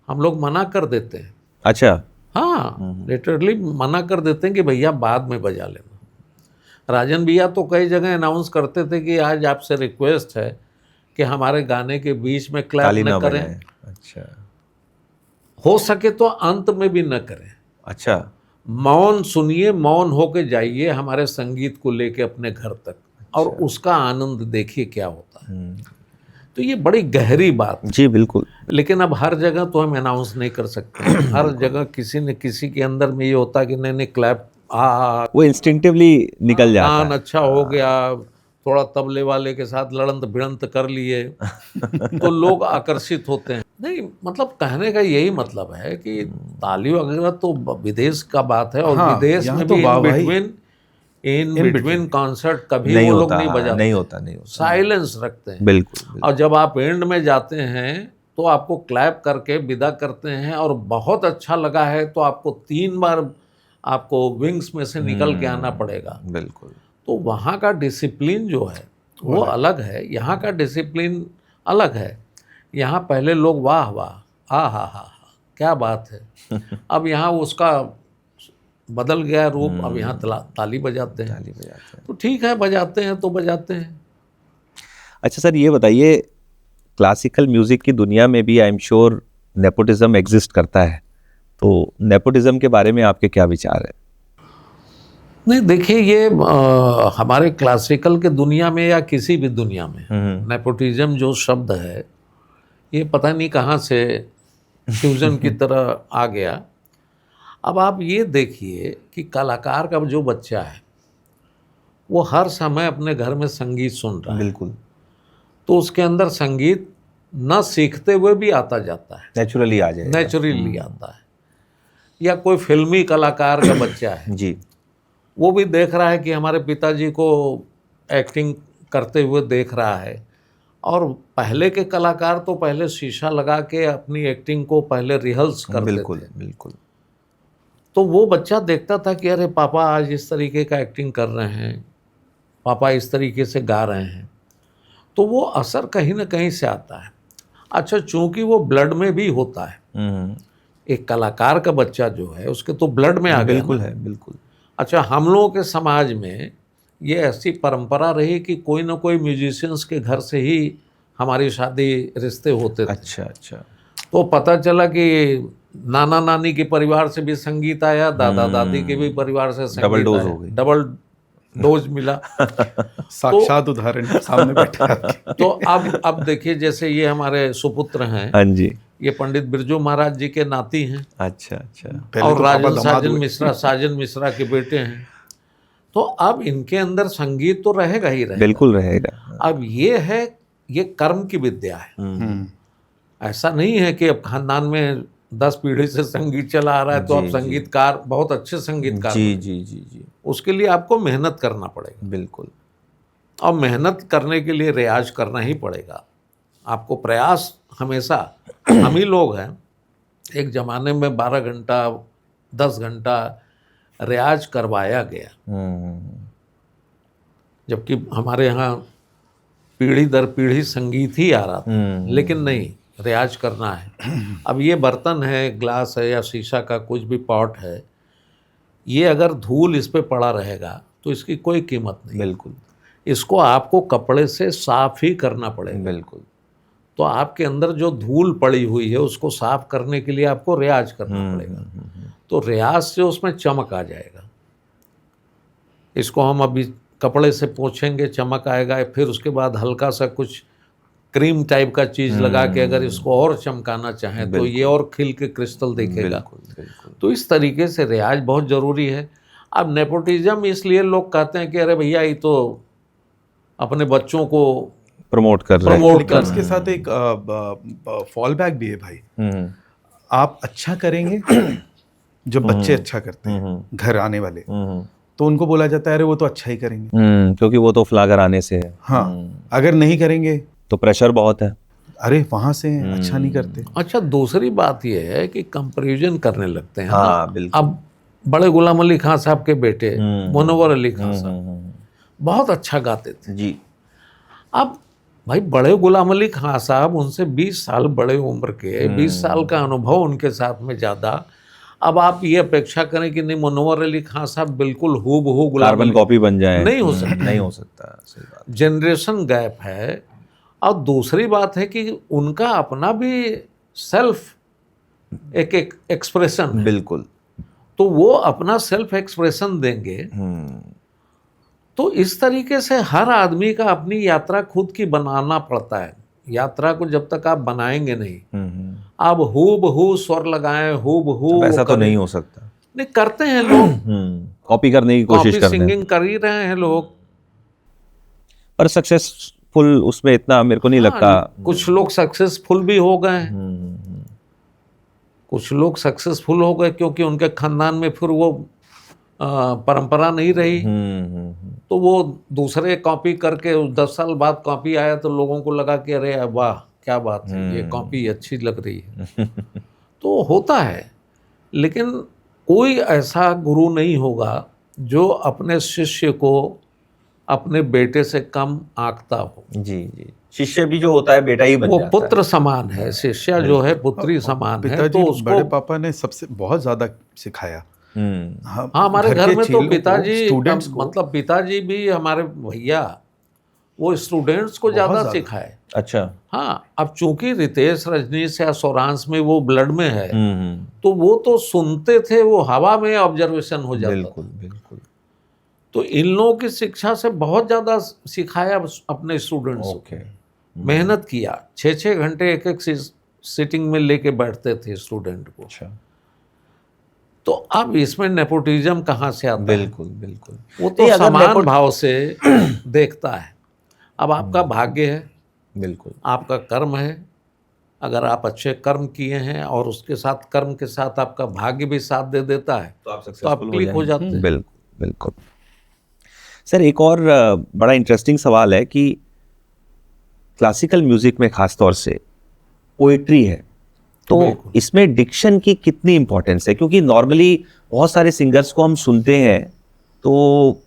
हम लोग मना कर देते हैं। अच्छा। हाँ, लिटरली मना कर देते हैं कि भैया बाद में बजा लेना। राजन भैया तो कई जगह अनाउंस करते थे कि आज आपसे रिक्वेस्ट है कि हमारे गाने के बीच में क्लैप न करें। अच्छा। हो सके तो अंत में भी न करें। अच्छा। मौन सुनिए, मौन होके जाइए हमारे संगीत को लेके अपने घर तक। और उसका आनंद देखिए क्या होता है। तो ये बड़ी गहरी बात। जी बिल्कुल। लेकिन अब हर जगह तो हम अनाउंस नहीं कर सकते। हर जगह किसी न किसी के अंदर में ये होता है कि नहीं क्लैप, वो इंस्टिंक्टिवली निकल जाता है। कान अच्छा हो गया, थोड़ा तबले वाले के साथ लड़ंत भिड़ंत कर लिए तो लोग आकर्षित होते हैं। नहीं, मतलब कहने का यही मतलब है कि ताली वगैरह तो विदेश का बात है, और हाँ, विदेश में तो भी इन बिटवीन कॉन्सर्ट कभी वो लोग नहीं बजाते, नहीं होता। साइलेंस रखते हैं। बिल्कुल। और जब आप एंड में जाते हैं तो आपको क्लैप करके विदा करते हैं, और बहुत अच्छा लगा है तो आपको 3 बार आपको विंग्स में से निकल के आना पड़ेगा। बिल्कुल। तो वहाँ का डिसिप्लिन जो है वो अलग है, यहाँ का डिसिप्लिन अलग है। यहाँ पहले लोग वाह वाह हा क्या बात है, अब यहाँ उसका बदल गया रूप। अब यहाँ ताली बजाते हैं। तो ठीक है, बजाते हैं तो बजाते हैं। अच्छा सर, ये बताइए, क्लासिकल म्यूजिक की दुनिया में भी आई एम श्योर नेपोटिज्म एग्जिस्ट करता है, तो नेपोटिज्म के बारे में आपके क्या विचार है? नहीं, देखिए, ये हमारे क्लासिकल के दुनिया में या किसी भी दुनिया में नेपोटिज्म जो शब्द है ये पता नहीं कहाँ से फ्यूजन की तरह आ गया। अब आप ये देखिए कि कलाकार का जो बच्चा है वो हर समय अपने घर में संगीत सुन रहा है, बिल्कुल तो उसके अंदर संगीत न सीखते हुए भी आता जाता है, नेचुरली आ जाएगा। नेचुरली आता है। या कोई फिल्मी कलाकार का बच्चा है, जी वो भी देख रहा है कि हमारे पिताजी को एक्टिंग करते हुए देख रहा है, और पहले के कलाकार तो पहले शीशा लगा के अपनी एक्टिंग को पहले रिहर्स करते बिल्कुल थे। बिल्कुल। तो वो बच्चा देखता था कि अरे पापा आज इस तरीके का एक्टिंग कर रहे हैं, पापा इस तरीके से गा रहे हैं, तो वो असर कहीं ना कहीं से आता है। अच्छा, चूंकि वो ब्लड में भी होता है, एक कलाकार का बच्चा जो है उसके तो ब्लड में आ गया बिल्कुल ना। है, बिल्कुल। अच्छा, हम लोगों के समाज में ये ऐसी परंपरा रही कि कोई ना कोई म्यूजिशियंस के घर से ही हमारी शादी रिश्ते होते थे। अच्छा अच्छा। तो पता चला कि नाना नानी के परिवार से भी संगीत आया, दादा दादी के भी परिवार से संगीत डबल डोज आया, हो गई। डबल डोज मिला। साक्षात उदाहरण सामने बैठे आपके। तो अब देखिए, जैसे ये हमारे सुपुत्र हैं, हाँ जी। ये पंडित बिरजू महाराज जी के नाती हैं, अच्छा अच्छा। पहले और तो पापा राजन दामाद साजन हुए। मिश्रा साजन मिश्रा के बेटे हैं। तो अब इनके अंदर संगीत तो रहेगा ही रहेगा। बिल्कुल रहेगा। अब ये है, ये कर्म की विद्या है। ऐसा नहीं है कि अब खानदान में 10 पीढ़ी से संगीत चला आ रहा है तो जी, आप जी। संगीतकार, बहुत अच्छे संगीतकार जी बनेंगे। जी जी जी उसके लिए आपको मेहनत करना पड़ेगा, बिल्कुल। और मेहनत करने के लिए रियाज करना ही पड़ेगा। आपको प्रयास हमेशा, हम ही लोग हैं, एक ज़माने में 12 घंटा 10 घंटा रियाज करवाया गया, जबकि हमारे यहाँ पीढ़ी दर पीढ़ी संगीत ही आ रहा था। लेकिन नहीं, रियाज करना है। अब ये बर्तन है, ग्लास है या शीशा का कुछ भी पॉट है, ये अगर धूल इस पे पड़ा रहेगा तो इसकी कोई कीमत नहीं। बिल्कुल इसको आपको कपड़े से साफ ही करना पड़ेगा। बिल्कुल। तो आपके अंदर जो धूल पड़ी हुई है उसको साफ करने के लिए आपको रियाज करना पड़ेगा। तो रियाज से उसमें चमक आ जाएगा। इसको हम अभी कपड़े से पोंछेंगे, चमक आएगा, फिर उसके बाद हल्का सा कुछ क्रीम टाइप का चीज़ लगा के अगर इसको और चमकाना चाहें तो ये और खिल के क्रिस्टल दिखेगा। बिल्कुल बिल्कुल। तो इस तरीके से रियाज बहुत ज़रूरी है। अब नेपोटिज्म इसलिए लोग कहते हैं कि अरे भैया ये तो अपने बच्चों को प्रमोट कर रहे हैं। प्रमोट लेकिन कर, उसके साथ एक फॉल बैक भी है भाई। आप अच्छा करेंगे, जो बच्चे अच्छा करते हैं घर आने वाले, तो उनको बोला जाता है अरे वो तो अच्छा ही करेंगे। क्योंकि वो तो फ्लागर आने से है। हाँ, अगर नहीं करेंगे तो प्रेशर बहुत है। अरे वहां से हैं, अच्छा नहीं करते। अच्छा, दूसरी बात यह है कि कंपैरिजन करने लगते हैं हाँ, ना। बिल्कुल। अब बड़े गुलाम अली खां साहब के बेटे मुनव्वर अली खां साहब बहुत अच्छा गाते थे जी। अब भाई, बड़े गुलाम अली खां साहब उनसे 20 साल बड़े उम्र के, 20 साल का अनुभव उनके साथ में ज़्यादा। अब आप ये अपेक्षा करें कि नहीं मुनव्वर अली खां साहब बिल्कुल हूबहू गुलाम कार्बन अली, कॉपी बन जाए, नहीं हो सकता। नहीं हो सकता। सही बात। जनरेशन गैप है। और दूसरी बात है कि उनका अपना भी सेल्फ एक एक्सप्रेशन है। बिल्कुल। तो वो अपना सेल्फ एक्सप्रेशन देंगे। तो इस तरीके से हर आदमी का अपनी यात्रा खुद की बनाना पड़ता है। यात्रा को जब तक आप बनाएंगे नहीं, आप हूबहू स्वर लगाएं, हूबहू, ऐसा तो नहीं हो सकता। नहीं, करते हैं लोग, कॉपी करने की कोशिश कॉपी करते हैं, सिंगिंग कर ही रहे हैं लोग। पर सक्सेसफुल उसमें इतना मेरे को नहीं लगता। कुछ लोग सक्सेसफुल भी हो गए हैं, कुछ लोग सक्सेसफुल हो गए क्योंकि उनके खानदान में फिर वो परंपरा नहीं रही। तो वो दूसरे कॉपी करके 10 साल बाद कॉपी आया तो लोगों को लगा कि अरे वाह क्या बात है, ये कॉपी अच्छी लग रही है। तो होता है, लेकिन कोई ऐसा गुरु नहीं होगा जो अपने शिष्य को अपने बेटे से कम आंकता हो। जी जी। शिष्य भी जो होता है बेटा ही बन वो जाता पुत्र समान है, शिष्य जो है पुत्री समान है। पिताजी तो उसको बड़े पापा ने सबसे बहुत ज्यादा सिखाया। हाँ, हमारे घर के में तो चेलों को, पिताजी, स्टूडेंट्स को, मतलब पिताजी भी हमारे भैया, वो स्टूडेंट्स को ज़्यादा सिखाए। अच्छा। हाँ, अब चूंकि रितेश, रजनीश या सौरांश में वो ब्लड में है, तो वो तो सुनते थे, वो हवा में ऑब्जर्वेशन हो जाता बिल्कुल था। बिल्कुल। तो इन लोगों की शिक्षा से बहुत ज़्यादा सिखाया अपने स्टूडेंट्स को। मेहनत किया, 6-6 घंटे एक सिटिंग में लेके बैठते थे स्टूडेंट को। अच्छा। तो अब इसमें नेपोटिज्म कहाँ से आता है? बिल्कुल बिल्कुल। वो नहीं, तो अगर समान नेपो- भाव से देखता है। अब आपका भाग्य है, बिल्कुल आपका कर्म है। अगर आप अच्छे कर्म किए हैं और उसके साथ कर्म के साथ आपका भाग्य भी साथ दे देता है तो आप तो आप क्लिक हो जाते हैं। बिल्कुल बिल्कुल। सर एक और बड़ा इंटरेस्टिंग सवाल है कि क्लासिकल म्यूजिक में खास तौर से पोएट्री है, तो बिल्कुल। इसमें डिक्शन की कितनी इंपॉर्टेंस है? क्योंकि नॉर्मली बहुत सारे सिंगर्स को हम सुनते हैं तो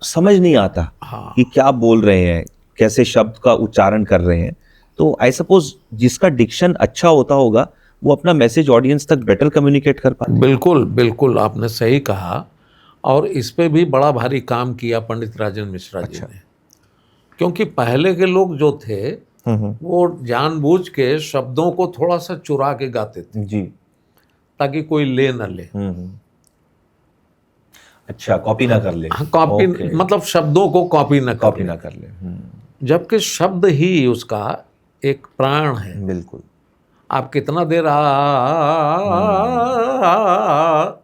समझ नहीं आता हाँ। कि क्या बोल रहे हैं, कैसे शब्द का उच्चारण कर रहे हैं। तो आई सपोज जिसका डिक्शन अच्छा होता होगा वो अपना मैसेज ऑडियंस तक बेटर कम्युनिकेट कर पाते हैं। बिल्कुल बिल्कुल, आपने सही कहा। और इस पे भी बड़ा भारी काम किया पंडित राजेंद्र मिश्रा जी ने। क्योंकि पहले के लोग जो थे वो जानबूझ के शब्दों को थोड़ा सा चुरा के गाते थे जी। ताकि कोई ले न ले। अच्छा, कॉपी ना कर ले। हाँ, कॉपी ओके। मतलब शब्दों को कॉपी न कर कॉपी ले। ना कर ले। जबकि शब्द ही उसका एक प्राण है। बिल्कुल। आप कितना देर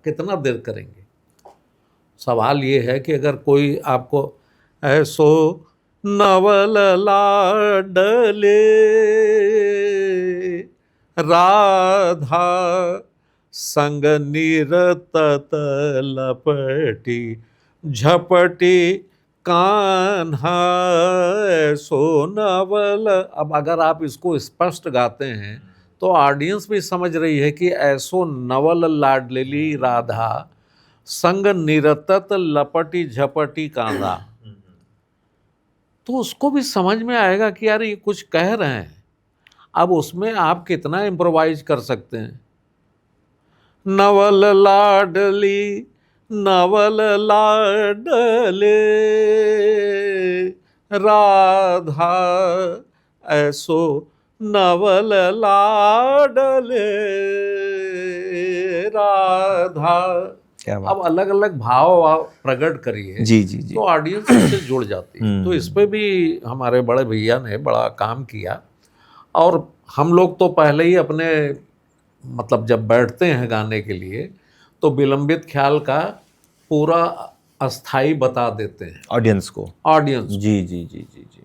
कितना देर करेंगे? सवाल ये है कि अगर कोई आपको ऐसो नवल लाडले राधा संग निरतत लपटी झपटी कान्हा ऐसो नवल। अब अगर आप इसको स्पष्ट गाते हैं तो ऑडियंस भी समझ रही है कि ऐसो नवल लाडली राधा संग निरतत लपटी झपटी कांधा। तो उसको भी समझ में आएगा कि यार ये कुछ कह रहे हैं। अब उसमें आप कितना इम्प्रोवाइज कर सकते हैं? नवल लाडली नवल लाडले राधा ऐसो नवल लाडले राधा। क्या बात। अब अलग अलग भाव आप प्रकट करिए जी जी जी। तो ऑडियंस इससे जुड़ जाती है। तो इस पे भी हमारे बड़े भैया ने बड़ा काम किया। और हम लोग तो पहले ही अपने मतलब जब बैठते हैं गाने के लिए तो विलंबित ख्याल का पूरा अस्थाई बता देते हैं ऑडियंस को। ऑडियंस। जी जी जी जी जी।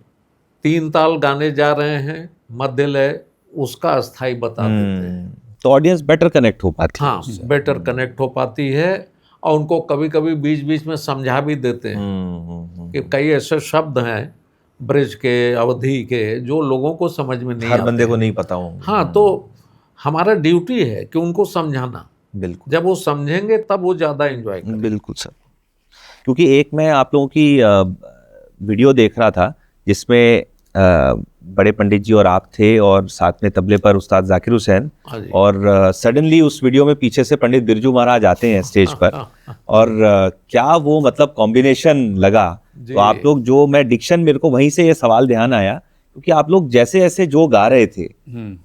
3 ताल गाने जा रहे हैं, मध्य लय उसका अस्थाई बता देते हैं। तो ऑडियंस बेटर कनेक्ट हो पाती है हाँ, उससे। बेटर कनेक्ट हो पाती है। और उनको कभी कभी बीच बीच में समझा भी देते हैं कि कई ऐसे शब्द हैं ब्रज के, अवधि के, जो लोगों को समझ में नहीं हर आते बंदे को हैं। नहीं पता होंगे। हाँ, तो हमारा ड्यूटी है कि उनको समझाना। बिल्कुल जब वो समझेंगे तब वो ज़्यादा एंजॉय करेंगे। बिल्कुल सर। क्योंकि एक मैं आप लोगों की वीडियो देख रहा था जिसमें बड़े पंडित जी और आप थे और साथ में तबले पर उस्ताद जाकिर हुसैन। हाँ जी। और सडनली उस वीडियो में पीछे से पंडित बिरजू महाराज आते हैं स्टेज पर। और क्या वो मतलब कॉम्बिनेशन लगा। तो आप लोग जो, मैं डिक्शन, मेरे को वहीं से ये सवाल ध्यान आया क्योंकि आप लोग जैसे ऐसे जो गा रहे थे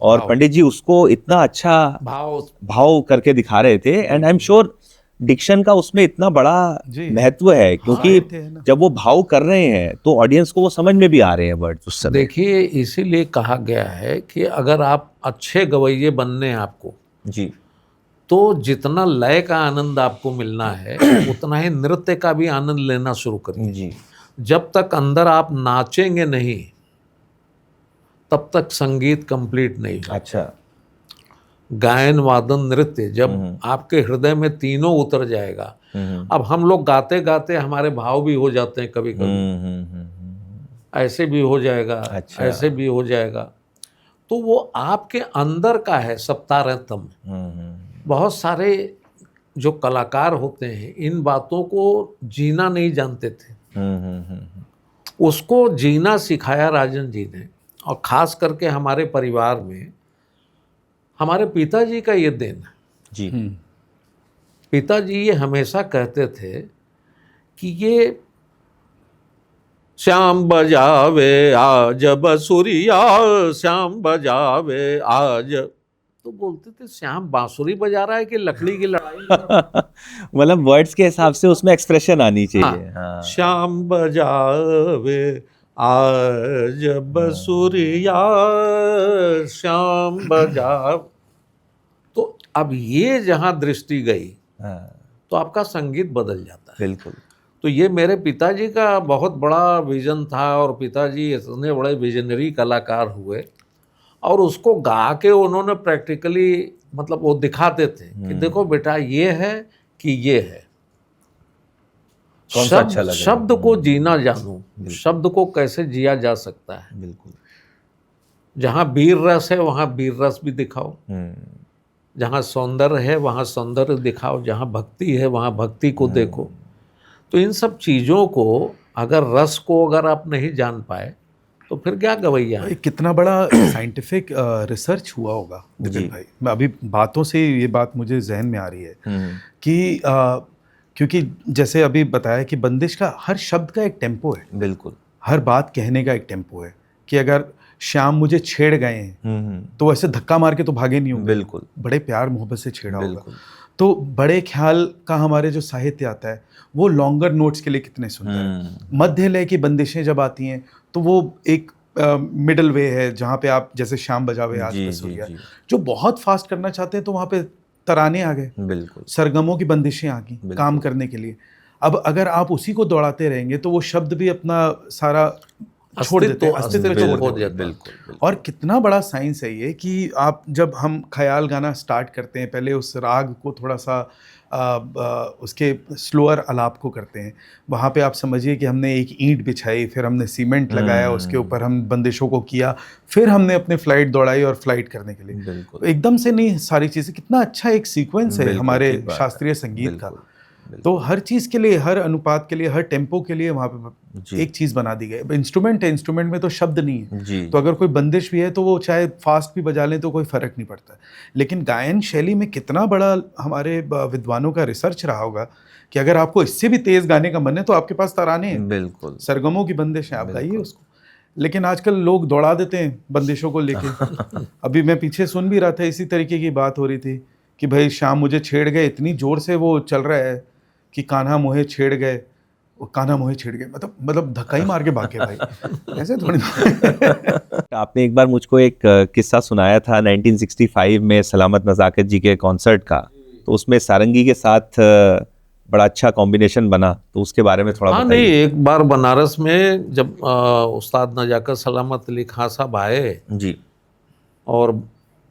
और पंडित जी उसको इतना अच्छा भाव करके दिखा रहे थे। And I am sure diction का उसमें इतना बड़ा महत्व है क्योंकि जब वो भाव कर रहे हैं तो ऑडियंस को वो समझ में भी आ रहे हैं वर्ड्स उस समय। देखिए, इसीलिए कहा गया है कि अगर आप अच्छे गवैये बनने हैं आपको जी, तो जितना लय का आनंद आपको मिलना है उतना ही नृत्य का भी आनंद लेना शुरू करिए जी। जब तक अंदर आप नाचेंगे नहीं तब तक संगीत कंप्लीट नहीं होगा। अच्छा। गायन, वादन, नृत्य जब आपके हृदय में तीनों उतर जाएगा। अब हम लोग गाते गाते हमारे भाव भी हो जाते हैं कभी कभी, ऐसे भी हो जाएगा। अच्छा। ऐसे भी हो जाएगा। तो वो आपके अंदर का है सप्तारतम। बहुत सारे जो कलाकार होते हैं इन बातों को जीना नहीं जानते थे, उसको जीना सिखाया राजन जी ने। और ख़ास करके हमारे परिवार में हमारे पिताजी का ये देन है जी। पिताजी ये हमेशा कहते थे कि ये श्याम बजावे आज बंसुरिया, श्याम बजावे आज। तो बोलते थे श्याम बांसुरी बजा रहा है कि लकड़ी की लड़ाई मतलब वर्ड्स के हिसाब से उसमें एक्सप्रेशन आनी चाहिए। हाँ। श्याम बजावे आज बंसुरिया, श्याम बजा। तो अब ये जहाँ दृष्टि गई तो आपका संगीत बदल जाता है। बिल्कुल। तो ये मेरे पिताजी का बहुत बड़ा विजन था, और पिताजी इतने बड़े विजनरी कलाकार हुए, और उसको गा के उन्होंने प्रैक्टिकली मतलब वो दिखाते थे कि देखो बेटा ये है कि ये है। कौन सा अच्छा लग रहा है? शब्द को जीना जानो, शब्द को कैसे जिया जा सकता है। बिल्कुल। जहाँ वीर रस है वहाँ वीर रस भी दिखाओ, जहाँ सौंदर्य है वहाँ सौंदर्य दिखाओ, जहाँ भक्ति है वहाँ भक्ति को देखो। तो इन सब चीज़ों को अगर रस को अगर आप नहीं जान पाए तो फिर क्या गवैया है। कितना बड़ा साइंटिफिक रिसर्च हुआ होगा विपिन भाई। मैं अभी बातों से ये बात मुझे जहन में आ रही है कि क्योंकि जैसे अभी बताया कि बंदिश का हर शब्द का एक टेम्पो है। बिल्कुल। हर बात कहने का एक टेम्पो है कि अगर श्याम मुझे छेड़ गए हैं तो वैसे धक्का मार के तो भागे नहीं होंगे। बिल्कुल। बड़े प्यार मोहब्बत से छेड़ा होगा। तो बड़े ख्याल का हमारे जो साहित्य आता है वो लॉन्गर नोट्स के लिए कितने सुंदर है। मध्य लय की बंदिशें जब आती हैं तो वो एक मिडल वे है जहाँ पे आप जैसे श्याम बजावे आज बस हो गया, जो बहुत फास्ट करना चाहते हैं तो वहाँ पे तराने आ गए। बिल्कुल। सरगमों की बंदिशें आ गई काम करने के लिए। अब अगर आप उसी को दौड़ाते रहेंगे तो वो शब्द भी अपना सारा छोड़ देते हैं, अस्तित्व छोड़ देते हैं। बिल्कुल। और कितना बड़ा साइंस है ये कि आप जब हम ख्याल गाना स्टार्ट करते हैं पहले उस राग को थोड़ा सा उसके स्लोअर आलाप को करते हैं। वहाँ पे आप समझिए कि हमने एक ईंट बिछाई, फिर हमने सीमेंट लगाया, उसके ऊपर हम बंदिशों को किया, फिर हमने अपने फ्लाइट दौड़ाई और फ्लाइट करने के लिए। तो एकदम से नहीं सारी चीज़ें, कितना अच्छा एक सीक्वेंस है हमारे शास्त्रीय संगीत का। तो हर चीज़ के लिए, हर अनुपात के लिए, हर टेम्पो के लिए वहाँ पे एक चीज़ बना दी गई। इंस्ट्रूमेंट है, इंस्ट्रूमेंट में तो शब्द नहीं है, तो अगर कोई बंदिश भी है तो वो चाहे फास्ट भी बजा लें तो कोई फ़र्क नहीं पड़ता। लेकिन गायन शैली में कितना बड़ा हमारे विद्वानों का रिसर्च रहा होगा कि अगर आपको इससे भी तेज़ गाने का मन है तो आपके पास तराने हैं। बिल्कुल। सरगमों की बंदिश है, आप गाइए उसको। लेकिन आजकल लोग दौड़ा देते हैं बंदिशों को लेके। अभी मैं पीछे सुन भी रहा था, इसी तरीके की बात हो रही थी कि भाई शाम मुझे छेड़ गए, इतनी ज़ोर से वो चल रहा है कि कान्हा मोहे छेड़ गए, कान्हा मोहे छेड़ गए, मतलब धक्का ही मार के भागे भाई। ऐसे थोड़ी। आपने एक बार मुझको एक किस्सा सुनाया था 1965 में सलामत नज़ाकत जी के कॉन्सर्ट का, तो उसमें सारंगी के साथ बड़ा अच्छा कॉम्बिनेशन बना, तो उसके बारे में थोड़ा बताइए। नहीं, एक बार बनारस में जब उस्ताद नजाकत सलामत अली खां साहब आए जी, और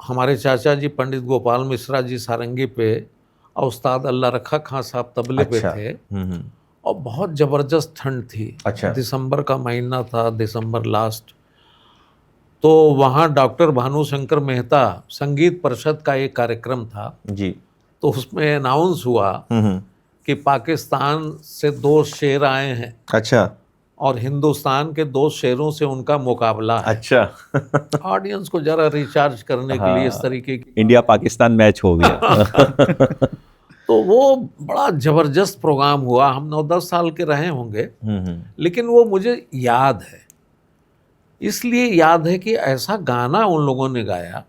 हमारे चाचा जी पंडित गोपाल मिश्रा जी सारंगी पे और उस्ताद अल्लाह रखा खां साहब तबले पे थे, और बहुत ज़बरदस्त ठंड थी। अच्छा। दिसंबर का महीना था, दिसंबर लास्ट। तो वहाँ डॉक्टर भानुशंकर मेहता संगीत परिषद का एक कार्यक्रम था जी, तो उसमें अनाउंस हुआ कि पाकिस्तान से 2 शेर आए हैं। अच्छा। और हिंदुस्तान के 2 शेरों से उनका मुकाबला है। अच्छा। ऑडियंस को जरा रिचार्ज करने के लिए इस तरीके की इंडिया पाकिस्तान मैच हो गया। तो वो बड़ा जबरदस्त प्रोग्राम हुआ। हम 9-10 साल के रहे होंगे, लेकिन वो मुझे याद है। इसलिए याद है कि ऐसा गाना उन लोगों ने गाया।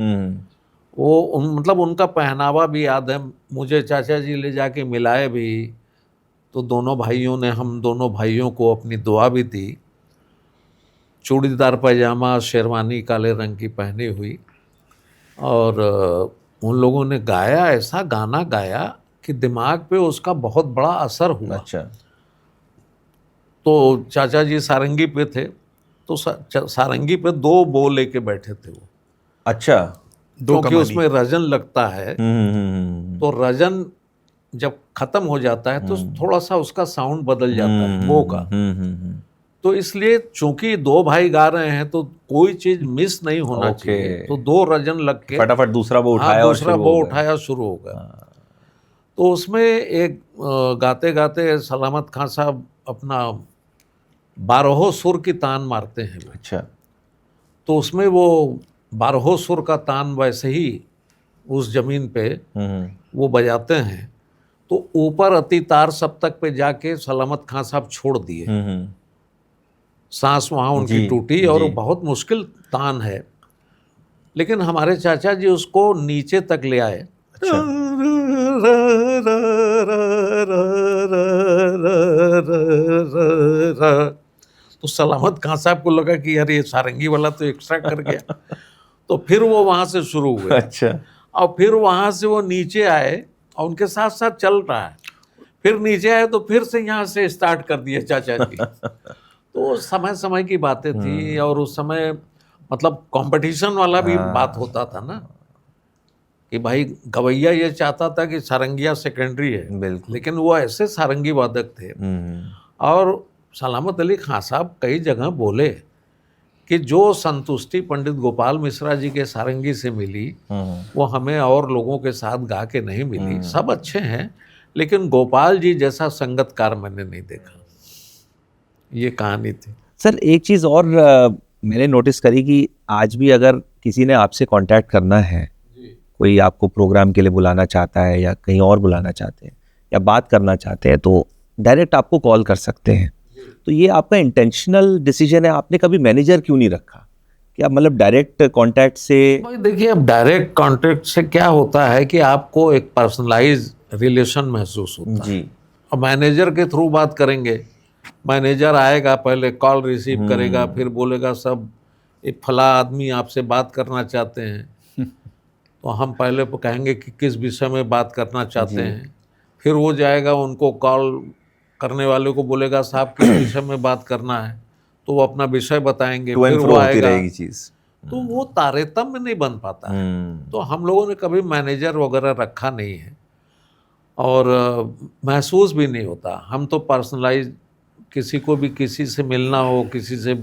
वो मतलब उनका पहनावा भी याद है मुझे। चाचा जी ले जाके मिलाए भी, तो दोनों भाइयों ने, हम दोनों भाइयों को अपनी दुआ भी दी। चूड़ीदार पैजामा, शेरवानी काले रंग की पहनी हुई, और उन लोगों ने गाया, ऐसा गाना गाया कि दिमाग पे उसका बहुत बड़ा असर हुआ। अच्छा। तो चाचा जी सारंगी पे थे, तो सारंगी पे 2 बो लेके बैठे थे वो। अच्छा। क्योंकि उसमें रजन लगता है, तो रजन जब खत्म हो जाता है तो थोड़ा सा उसका साउंड बदल जाता है बो का। तो इसलिए चूंकि 2 भाई गा रहे हैं तो कोई चीज मिस नहीं होना चाहिए, तो 2 रजन लग के फटाफट दूसरा बो उठाया, और दूसरा बो उठाया, शुरू हो गया। तो उसमें एक गाते गाते सलामत खां साहब अपना 12 सुर की तान मारते हैं। अच्छा। तो उसमें वो 12 सुर का तान वैसे ही उस जमीन पे वो बजाते हैं। तो ऊपर अति तार सप्तक पे जाके सलामत खां साहब छोड़ दिए, सांस वहाँ उनकी टूटी, और वो बहुत मुश्किल तान है। लेकिन हमारे चाचा जी उसको नीचे तक ले आए। तो सलामत खां साहब को लगा कि यार ये सारंगी वाला तो एक्स्ट्रा कर गया। तो फिर वो वहाँ से शुरू हुए। अच्छा। और फिर वहाँ से वो नीचे आए और उनके साथ साथ चल रहा है। फिर नीचे आए तो फिर से यहाँ से स्टार्ट कर दिए चाचा जी। तो समय समय की बातें थी, और उस समय मतलब कंपटीशन वाला भी बात होता था ना, कि भाई गवैया ये चाहता था कि सारंगिया सेकेंडरी है, बिल्कुल। लेकिन वो ऐसे सारंगी वादक थे। और सलामत अली खां साहब कई जगह बोले कि जो संतुष्टि पंडित गोपाल मिश्रा जी के सारंगी से मिली वो हमें और लोगों के साथ गा के नहीं मिली। सब अच्छे हैं, लेकिन गोपाल जी जैसा संगतकार मैंने नहीं देखा। ये कहानी थी। सर एक चीज़ और मैंने नोटिस करी कि आज भी अगर किसी ने आपसे कांटेक्ट करना है, कोई आपको प्रोग्राम के लिए बुलाना चाहता है या कहीं और बुलाना चाहते हैं या बात करना चाहते हैं, तो डायरेक्ट आपको कॉल कर सकते हैं। तो ये आपका इंटेंशनल डिसीजन है? आपने कभी मैनेजर क्यों नहीं रखा? क्या मतलब डायरेक्ट कांटेक्ट से? भाई देखिए, अब डायरेक्ट कांटेक्ट से क्या होता है कि आपको एक पर्सनलाइज रिलेशन महसूस होता है। और मैनेजर के थ्रू बात करेंगे, मैनेजर आएगा, पहले कॉल रिसीव करेगा, फिर बोलेगा सब एक फला आदमी आपसे बात करना चाहते हैं। तो हम पहले कहेंगे कि किस विषय में बात करना चाहते हैं। फिर वो जाएगा, उनको कॉल करने वाले को बोलेगा साहब किस विषय में बात करना है, तो वो अपना विषय बताएंगे। फिर वो आएगा, चीज। तो वो तारतम्य नहीं बन पाता है। तो हम लोगों ने कभी मैनेजर वगैरह रखा नहीं है, और महसूस भी नहीं होता। हम तो पर्सनलाइज, किसी को भी किसी से मिलना हो, किसी से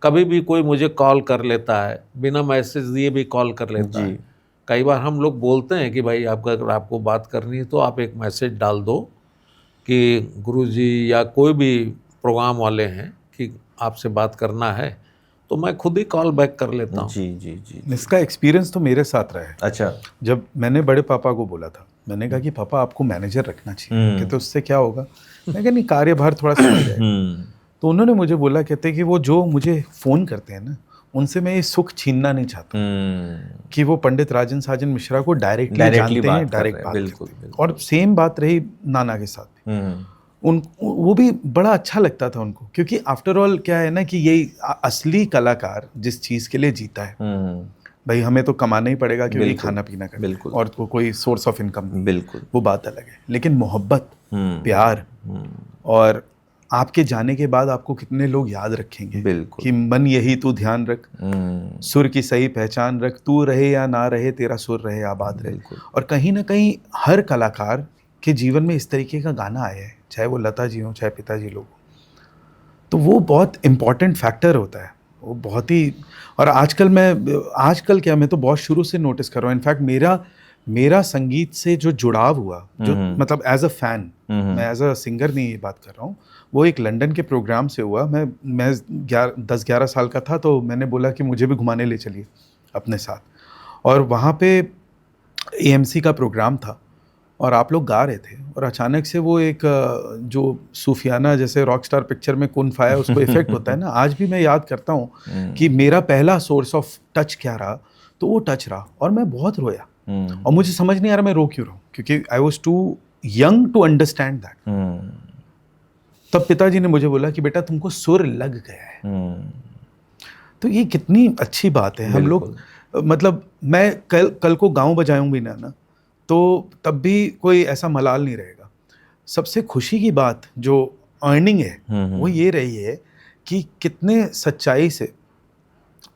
कभी भी कोई मुझे कॉल कर लेता है, बिना मैसेज दिए भी कॉल कर लेता है। कई बार हम लोग बोलते हैं कि भाई अगर आपको बात करनी है तो आप एक मैसेज डाल दो कि गुरुजी या कोई भी प्रोग्राम वाले हैं कि आपसे बात करना है, तो मैं खुद ही कॉल बैक कर लेता हूँ। जी। इसका एक्सपीरियंस तो मेरे साथ रहा है। अच्छा। जब मैंने बड़े पापा को बोला था, मैंने कहा कि पापा आपको मैनेजर रखना चाहिए। कहते उससे क्या होगा? मैं कहा नहीं, कार्यभार थोड़ा सा बढ़ जाएगा। तो उन्होंने मुझे बोला, कहते कि वो जो मुझे फ़ोन करते हैं ना, उनसे मैं ये सुख छीनना नहीं चाहता कि वो पंडित राजन साजन मिश्रा को डायरेक्टली जानते हैं, डायरेक्ट बात करते हैं। और सेम बात रही नाना के साथ भी। वो भी बड़ा अच्छा लगता था उनको, क्योंकि आफ्टर ऑल क्या है ना कि ये असली कलाकार जिस चीज़ के लिए जीता है, भाई हमें तो कमाना ही पड़ेगा क्योंकि खाना पीना करना है, और तो कोई सोर्स ऑफ इनकम नहीं, वो बात अलग है। लेकिन मोहब्बत, प्यार, और आपके जाने के बाद आपको कितने लोग याद रखेंगे कि मन यही तू ध्यान रख, सुर की सही पहचान रख, तू रहे या ना रहे तेरा सुर रहे आबाद रहे। और कहीं ना कहीं हर कलाकार के जीवन में इस तरीके का गाना आया है, चाहे वो लता जी हो चाहे पिताजी लोग हो। तो वो बहुत इम्पॉर्टेंट फैक्टर होता है, वो बहुत ही। और आजकल क्या, मैं तो बहुत शुरू से नोटिस कर रहा हूँ। इनफैक्ट मेरा संगीत से जो जुड़ाव हुआ, जो मतलब एज अ फैन, मैं एज अ सिंगर नहीं ये बात कर रहा हूँ, वो एक लंदन के प्रोग्राम से हुआ। मैं 10-11 साल का था, तो मैंने बोला कि मुझे भी घुमाने ले चलिए अपने साथ। और वहाँ पे AMC का प्रोग्राम था और आप लोग गा रहे थे, और अचानक से वो एक जो सूफियाना जैसे रॉक स्टार पिक्चर में कुन फाया उसको इफेक्ट होता है ना, आज भी मैं याद करता हूँ कि मेरा पहला सोर्स ऑफ टच क्या रहा, तो वो टच रहा, और मैं बहुत रोया। और मुझे समझ नहीं आ रहा मैं रो क्यों रहा हूँ, क्योंकि I was too young to understand that. तब पिताजी ने मुझे बोला कि बेटा तुमको सुर लग गया है। तो ये कितनी अच्छी बात है। हम लोग, मतलब मैं कल को गाँव बजाऊं भी ना, तो तब भी कोई ऐसा मलाल नहीं रहेगा। सबसे खुशी की बात जो अर्निंग है वो ये रही है कि कितने सच्चाई से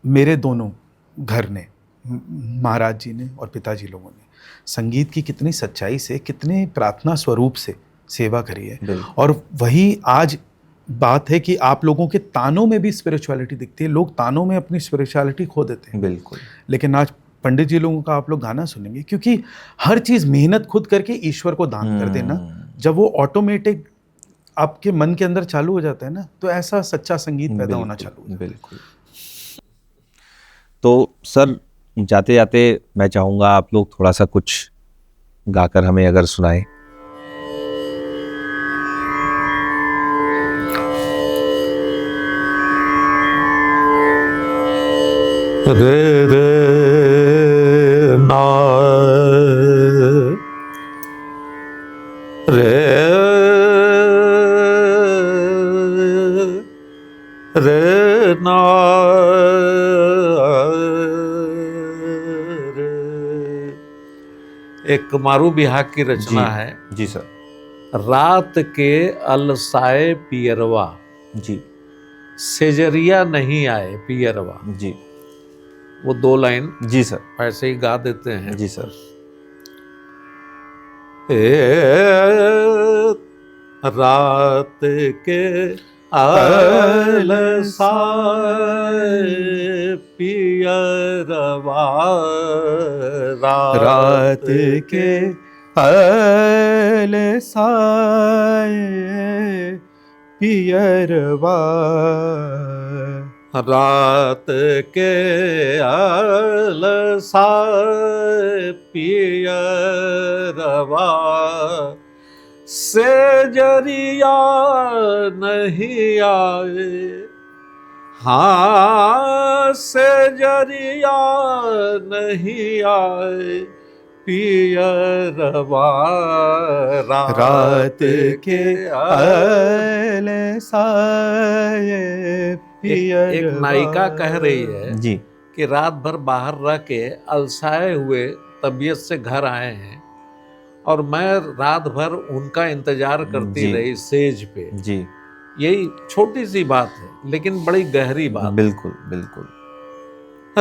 मेरे दोनों घर ने, महाराज जी ने और पिताजी लोगों ने, संगीत की कितनी सच्चाई से, कितने प्रार्थना स्वरूप से सेवा करी है। और वही आज बात है कि आप लोगों के तानों में भी स्पिरिचुअलिटी दिखती है। लोग तानों में अपनी स्पिरिचुअलिटी खो देते हैं। बिल्कुल। लेकिन आज पंडित जी लोगों का आप लोग गाना सुनेंगे, क्योंकि हर चीज़ मेहनत खुद करके ईश्वर को दान कर देना, जब वो ऑटोमेटिक आपके मन के अंदर चालू हो जाता है ना, तो ऐसा सच्चा संगीत पैदा होना चालू हो जाता है। बिल्कुल। तो सर जाते जाते मैं चाहूँगा आप लोग थोड़ा सा कुछ गाकर हमें अगर सुनाए। रे रे ना रे रे ना रे एक मारू बिहाग की रचना है। जी सर। रात के अलसाए पियरवा, जी सेजरिया नहीं आए पियरवा। जी वो 2 लाइन जी सर। ऐसे ही गा देते हैं। जी सर। रात के अलसाए पियरवा, रात के अलसाए पियरवा, रात के अलसाए पियरवा, सेजरिया नहीं आए। हाँ सेजरिया नहीं आए पियरवा, रात के अलसाए पियरवा। एक नायिका कह रही है जी कि रात भर बाहर रह के अलसाए हुए तबीयत से घर आए हैं और मैं रात भर उनका इंतजार करती जी। रही सेज पे। जी यही छोटी सी बात है लेकिन बड़ी गहरी बात। बिल्कुल बिल्कुल।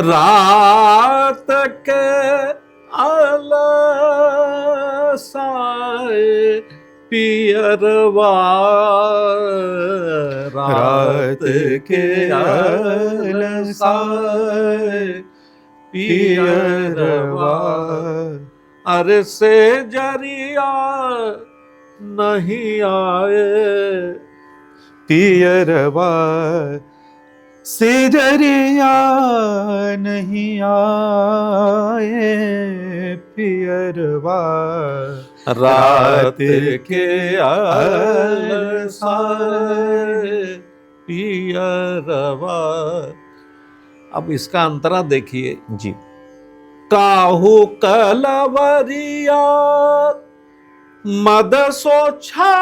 रात के अलसाए पियरवा, रात के अलसाए पियरवा, अरे सेजरिया नहीं आए पियरवा, सेजरिया नहीं आए पियरवा, रात के अलसाए पियरवा। अब इसका अंतरा देखिए। जी काहू कलवरिया मद सोछा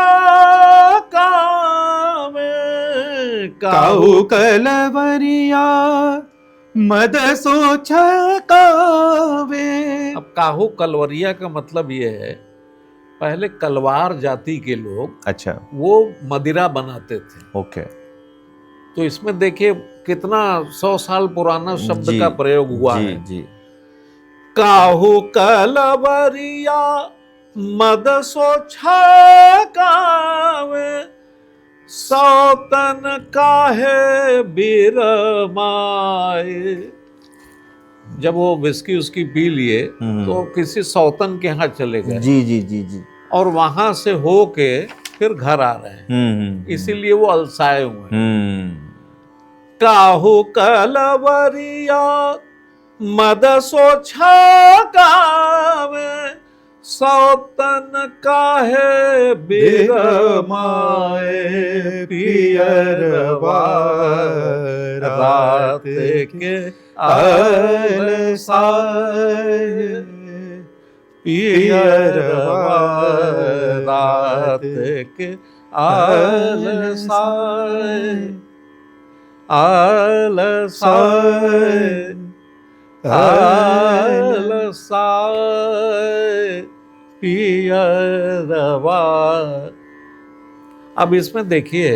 में, काहू कलवरिया मद सोचा कावे। अब काहू कलवरिया का मतलब ये है, पहले कलवार जाति के लोग अच्छा वो मदिरा बनाते थे। ओके। तो इसमें देखिए कितना 100 साल पुराना शब्द जी, का प्रयोग हुआ जी है। जी काहू कलवरिया मद सोछा कावे, सौतन काहे बिरमाए। जब वो विस्की उसकी पी लिए तो किसी सौतन के यहाँ चले गए जी जी जी जी। और वहां से होके फिर घर आ रहे हैं, इसीलिए वो अलसाए हुए हैं। काहू कलवरिया मद सोछा गावे, सौतन काहे बिरमाए पियरवा, रात के अलसाए पियरवा, रात के अलसाए अलसाए अलसाए पियरवा। अब इसमें देखिए,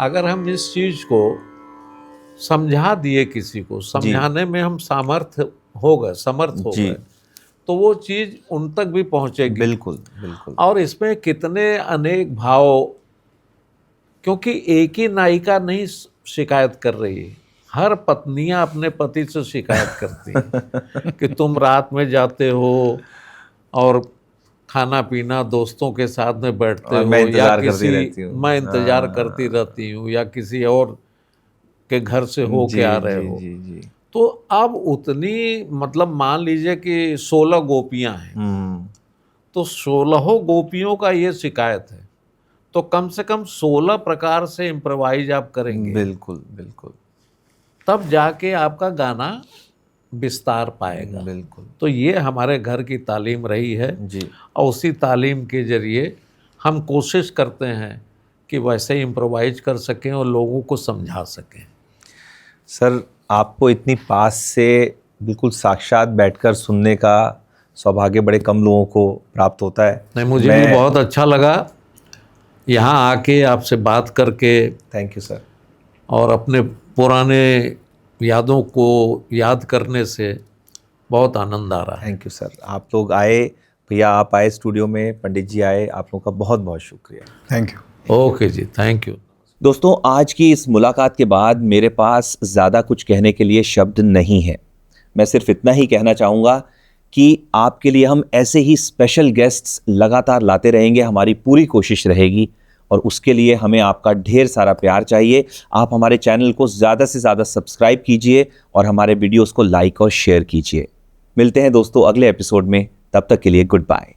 अगर हम इस चीज को समझा दिए, किसी को समझाने में हम समर्थ हो गए तो वो चीज उन तक भी पहुंचेगी। बिल्कुल बिल्कुल। और इसमें कितने अनेक भाव, क्योंकि एक ही नायिका नहीं शिकायत कर रही है, हर पत्नियां अपने पति से शिकायत करती हैं कि तुम रात में जाते हो और खाना पीना दोस्तों के साथ में बैठते हो, मैं इंतजार या करती रहती हूँ। मैं इंतजार करती रहती हूँ, या किसी और के घर से हो के आ रहे हो। जी जी। तो अब उतनी, मतलब मान लीजिए कि 16 गोपियां हैं, तो 16 गोपियों का ये शिकायत है, तो कम से कम 16 प्रकार से इम्प्रोवाइज आप करेंगे, बिल्कुल बिल्कुल, तब जाके आपका गाना विस्तार पाएगा। बिल्कुल। तो ये हमारे घर की तालीम रही है जी। और उसी तालीम के जरिए हम कोशिश करते हैं कि वैसे इम्प्रोवाइज कर सकें और लोगों को समझा सकें। सर, आपको इतनी पास से बिल्कुल साक्षात बैठकर सुनने का सौभाग्य बड़े कम लोगों को प्राप्त होता है। नहीं, मुझे भी बहुत अच्छा लगा यहाँ आके आपसे बात करके, थैंक यू सर। और अपने पुराने यादों को याद करने से बहुत आनंद आ रहा है। Thank you sir. आप लोग आए, भैया आप आए स्टूडियो में, पंडित जी आए, आप लोगों का बहुत बहुत शुक्रिया। Thank you. ओके जी, थैंक यू। दोस्तों, आज की इस मुलाकात के बाद मेरे पास ज़्यादा कुछ कहने के लिए शब्द नहीं है। मैं सिर्फ इतना ही कहना चाहूँगा कि आपके लिए हम ऐसे ही स्पेशल गेस्ट्स लगातार लाते रहेंगे, हमारी पूरी कोशिश रहेगी, और उसके लिए हमें आपका ढेर सारा प्यार चाहिए। आप हमारे चैनल को ज़्यादा से ज़्यादा सब्सक्राइब कीजिए और हमारे वीडियोस को लाइक और शेयर कीजिए। मिलते हैं दोस्तों अगले एपिसोड में, तब तक के लिए गुड बाय।